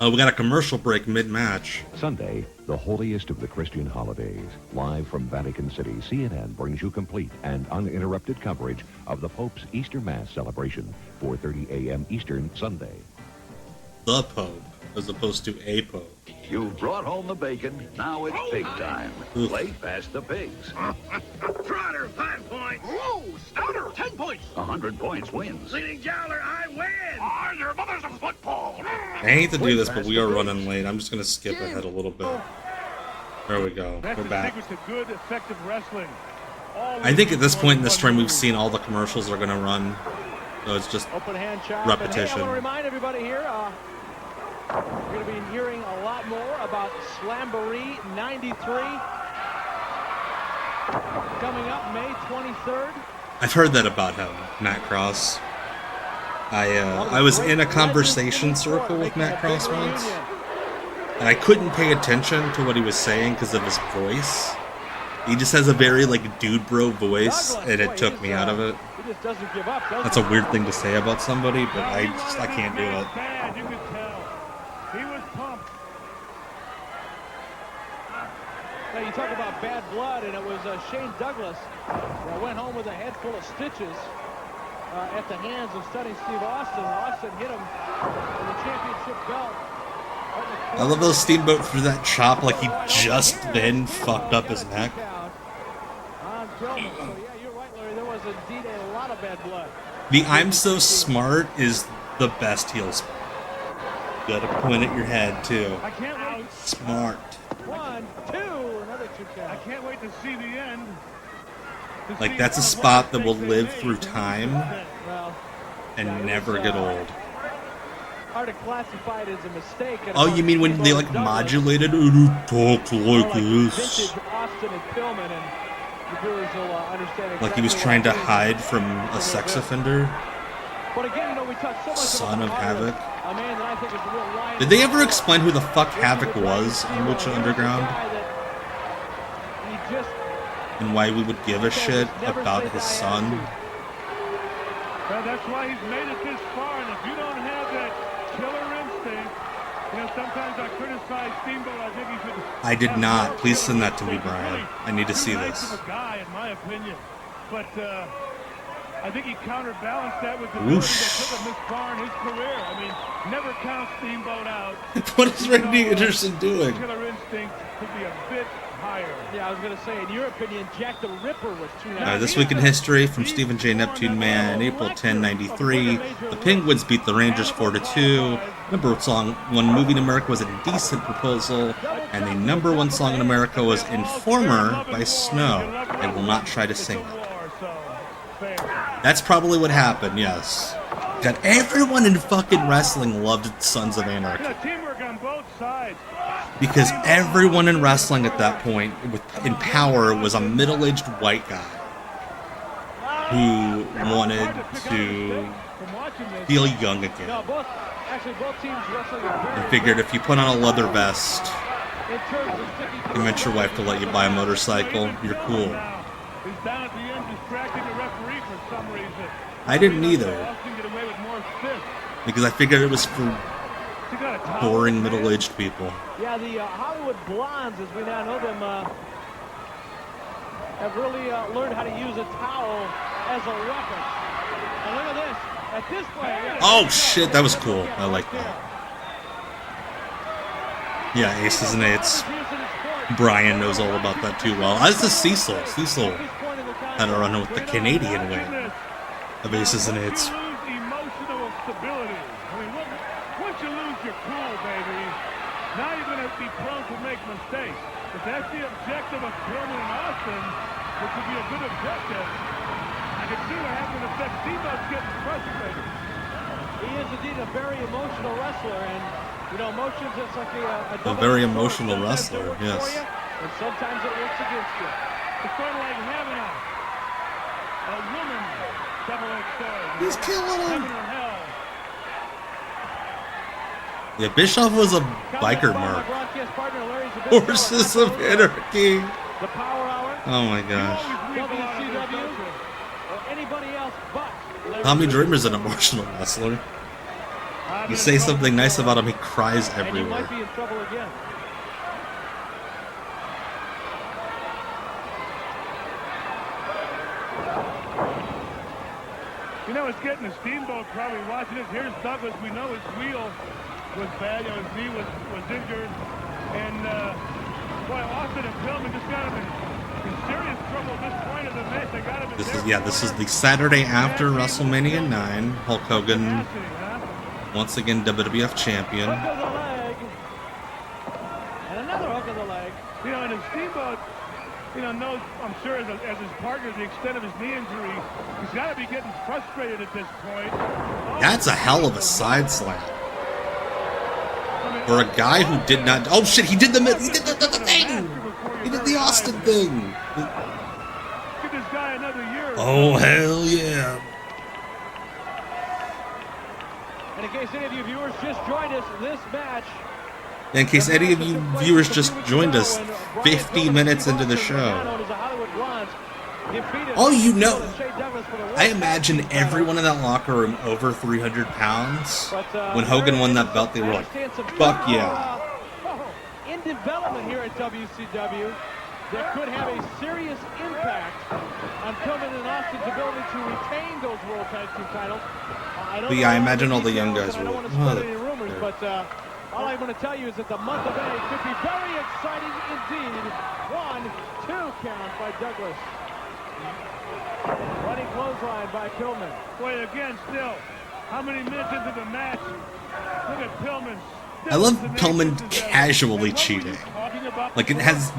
We got a commercial break mid-match. Sunday, the holiest of the Christian holidays. Live from Vatican City, CNN brings you complete and uninterrupted coverage of the Pope's Easter Mass celebration, 4:30 a.m. Eastern Sunday. The Pope, as opposed to a Pope. You've brought home the bacon. Now it's pig time. Play past the pigs. Trotter, 5 points. Whoa, Stouter, 10 points. 100 points wins. Leading Jowler, I win. Your mother's a football. I hate to do this, but we are running late. I'm just going to skip ahead a little bit. There we go. We're back. That's the secret to good, effective wrestling. I think at this point in the stream, we've seen all the commercials are going to run. So it's just open hand chop. repetition. And hey, I want to remind everybody here, we're going to be hearing a lot more about Slamboree 93. Coming up May 23rd. I've heard that about him, Matt Cross. I was in a conversation circle with Matt Cross once, and I couldn't pay attention to what he was saying because of his voice. He just has a very, like, dude bro voice, and it took me out of it. He just doesn't give up. That's a weird thing to say about somebody, but I can't do it. Bad, you could tell. He was pumped. Now you talk about bad blood, and it was Shane Douglas that went home with a head full of stitches at the hands of stunning Steve Austin. Austin hit him with the championship belt. I love those Steamboat threw that chop like he just then fucked up his neck. So yeah, you're right, Larry. There was indeed a lot of bad blood. The I'm so smart is the best heel spot. You gotta point at your head too. I can't wait. Smart. 1, 2, another 2 count. I can't wait to see the end. Like, that's a spot that will live through time and never get old. Hard to classify it as a mistake. Oh, you mean when they, like, modulated? It talks like this. Like he was trying to hide from a sex offender? Son of Havoc. Did they ever explain who the fuck Havoc was in Lucha Underground? And why we would give a shit about his son? Well, that's why he's made it this far, and if you don't have that killer instinct, you know, sometimes I criticize Steamboat. I think he should. I did not. Please send that to me, Brian. I need to see this. Of a guy, in my opinion, but I think he counterbalanced that with the ability that took him this far in his career. I mean, never count Steamboat out. What is Randy Anderson doing? Killer instinct could be a bit higher. Yeah, I was going to say, in your opinion, Jack the Ripper was 2. This week in history from Stephen J. Neptune Man, April 10, 93. The Penguins beat the Rangers 4-2. Number one movie in America was Indecent Proposal, and the number one song in America was Informer by Snow. I will not try to sing it. That's probably what happened, yes. God, everyone in fucking wrestling loved Sons of Anarchy. Teamwork on both sides. Because everyone in wrestling at that point, in power, was a middle-aged white guy who wanted to feel young again. And figured if you put on a leather vest, convince your wife to let you buy a motorcycle, you're cool. I didn't either. Because I figured it was for boring middle-aged people. Yeah, the Hollywood Blondes, as we now know them, have really learned how to use a towel as a weapon. And look at this. At this point... Oh, shit, that was cool. I like that. Yeah, Aces and Eights. Brian knows all about that too well. As does Cecil. Cecil had a run with the Canadian wing of Aces and Eights. Emotional stability. I mean, once you lose your cool, baby, now you're going to be prone to make mistakes. If that's the objective of Pillman and Austin, which would be a good objective, I can see what happens if that Steamboat's getting frustrated. He is indeed a very emotional wrestler, and you know, emotions, it's like a very emotional wrestler, yes. And sometimes it works against you. It's sort of like having a woman double-edged sword. He's killing him. Yeah, Bischoff was a biker mark. Horses of Anarchy. The Power Hour. Oh my gosh. WCW or anybody else but Tommy Dreamer's an emotional wrestler. You say something nice about him, he cries everywhere. And he might be in trouble again. You know, it's getting a Steamboat probably watching this. Here's Douglas. We know his wheel was bad. You know, his knee was injured. And, boy, Austin and Pillman just got him in serious trouble at this point of the match. They got him in this is the Saturday after WrestleMania 9. Hulk Hogan, once again, WWF champion. Hook of the leg. And another hook of the leg. You know, and if Steamboat, you know, knows, I'm sure, as his partner, the extent of his knee injury, he's got to be getting frustrated at this point. That's a hell of a side slam. For a guy who did not... Oh, shit, he did the thing! He did the Austin thing! guy another year. Oh, hell yeah. And in case any of you viewers just joined us, this match. In case any of you viewers just joined us 50 minutes into the show. Oh, you know, I imagine everyone in that locker room over 300 pounds. When Hogan won that belt, they were like, fuck yeah. In development here at WCW that could have a serious impact on Pillman and Austin's ability to retain those World Tag Team titles. But yeah, I imagine all the young guys were like, oh, all I'm going to tell you is that the month of May could be very exciting indeed. 1-2 count by Douglas. Running clothesline by Pillman. Boy, again, still, how many minutes into the match? Look at Pillman. I love Pillman casually cheating. Like, it has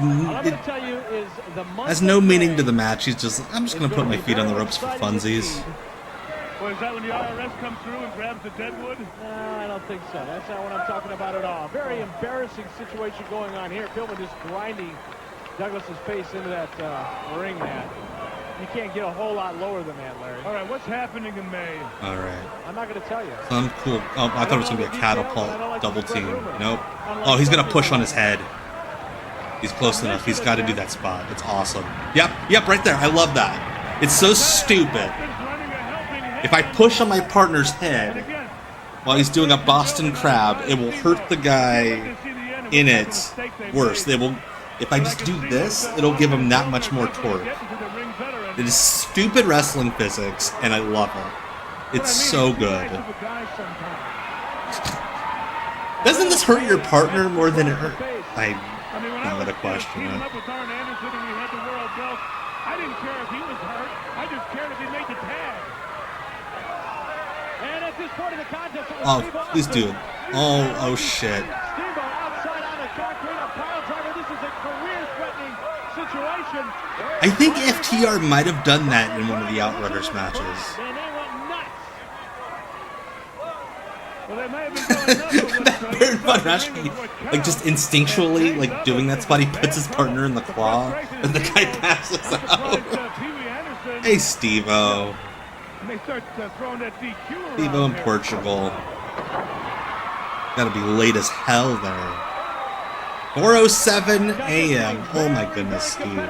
no meaning to the match. He's just, I'm just going to put my feet on the ropes for funsies. Or is that when the IRS comes through and grabs the deadwood? No, I don't think so. That's not what I'm talking about at all. Very embarrassing situation going on here. Pillman just grinding Douglas's face into that ring mat. You can't get a whole lot lower than that, Larry. All right, what's happening in May? All right. I'm not going to tell you. Some cool. Oh, I thought it was going to be a catapult double team. Nope. Oh, he's going to push on his head. He's close enough. He's got to do that spot. It's awesome. Yep, right there. I love that. It's so stupid. If I push on my partner's head while he's doing a Boston Crab, it will hurt the guy in it worse. If I just do this, it'll give him that much more torque. It is stupid wrestling physics, and I love it. It's so good. Doesn't this hurt your partner more than it hurt? I'm not going to question it. I didn't care if he was hurt. I just cared if he made the tag. And at this point in the contest, oh, please do it. Oh shit. Steamboat outside on the concrete, a pile driver. This is a career-threatening situation. I think FTR might have done that in one of the Outrunners matches. And they went nuts. Well, they may have been Baron Von Raschke, like, just instinctually, like, doing that spot, he puts his partner in the claw, and the guy passes out. Hey, Steve-O. And they start throwing that DQ around. Steve-O in Portugal. Gotta be late as hell there. 4:07 a.m. Oh my goodness, Steve.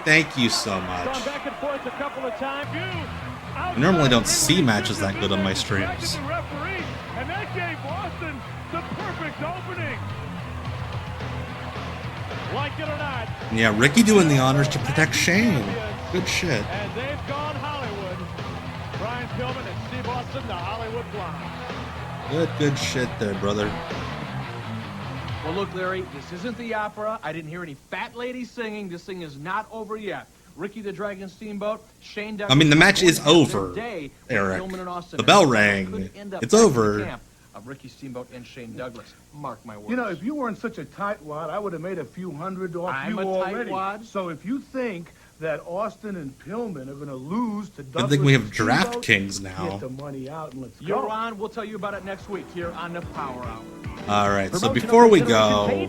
Thank you so much. I normally don't see matches that good on my streams. And that gave Boston the perfect opening. Like it or not. Yeah, Ricky doing the honors to protect Shane. Good shit. And they've gone Hollywood. Brian Pillman and Steve Austin, the Hollywood Blonde. Good shit there, brother. Well, look, Larry, this isn't the opera. I didn't hear any fat ladies singing. This thing is not over yet. Ricky the Dragon Steamboat, Shane Douglas. I mean, the match is over, Eric. The bell rang. It's over. Of Ricky Steamboat and Shane Douglas. Mark my words. You know, if you weren't such a tightwad, I would have made a few hundred off you already. Tightwad. So if you think that Austin and Pillman are going to lose to Douglas, I think we have DraftKings now. Get the money out and let's go. You're on. We'll tell you about it next week here on the Power Hour. All right, so before we go,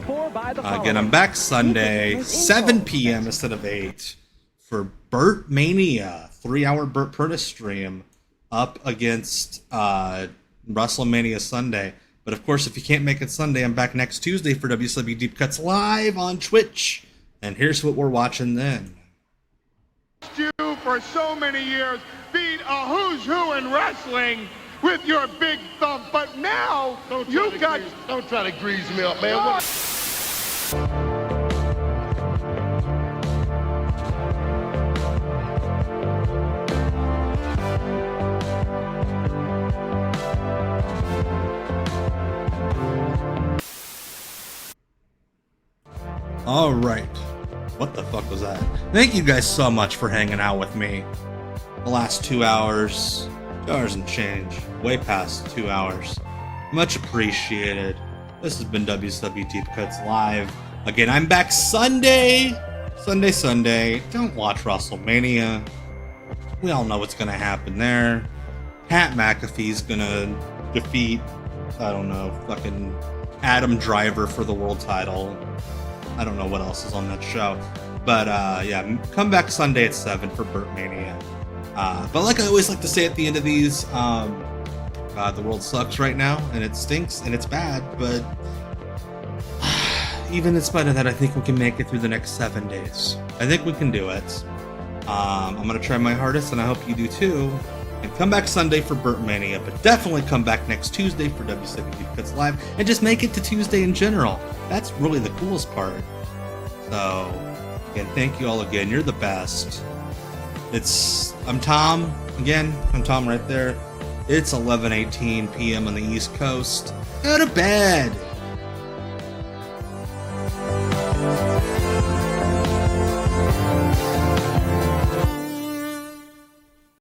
again, I'm back Sunday, 7 p.m. instead of 8 for Burt Mania, 3-hour Burt Purtis stream up against WrestleMania Sunday. But of course, if you can't make it Sunday, I'm back next Tuesday for WCW Deep Cuts live on Twitch. And here's what we're watching then. You for so many years being a who's who in wrestling with your big thumb, but now you got... Don't try to grease me up, man. All right. What the fuck was that? Thank you guys so much for hanging out with me. The last 2 hours. 2 hours and change. Way past 2 hours. Much appreciated. This has been WCW Deep Cuts Live. Again, I'm back Sunday. Sunday. Don't watch WrestleMania. We all know what's going to happen there. Pat McAfee's going to defeat, I don't know, fucking Adam Driver for the world title. I don't know what else is on that show. But yeah, come back Sunday at 7 for Burt Mania. But like I always like to say at the end of these, the world sucks right now, and it stinks, and it's bad, but even in spite of that, I think we can make it through the next 7 days. I think we can do it. I'm going to try my hardest, and I hope you do too. And come back Sunday for Burt Mania, but definitely come back next Tuesday for WCW Cuts Live, and just make it to Tuesday in general. That's really the coolest part. So, again, thank you all again. You're the best. I'm Tom. Again, I'm Tom right there. It's 11:18 p.m. on the East Coast. Go to bed.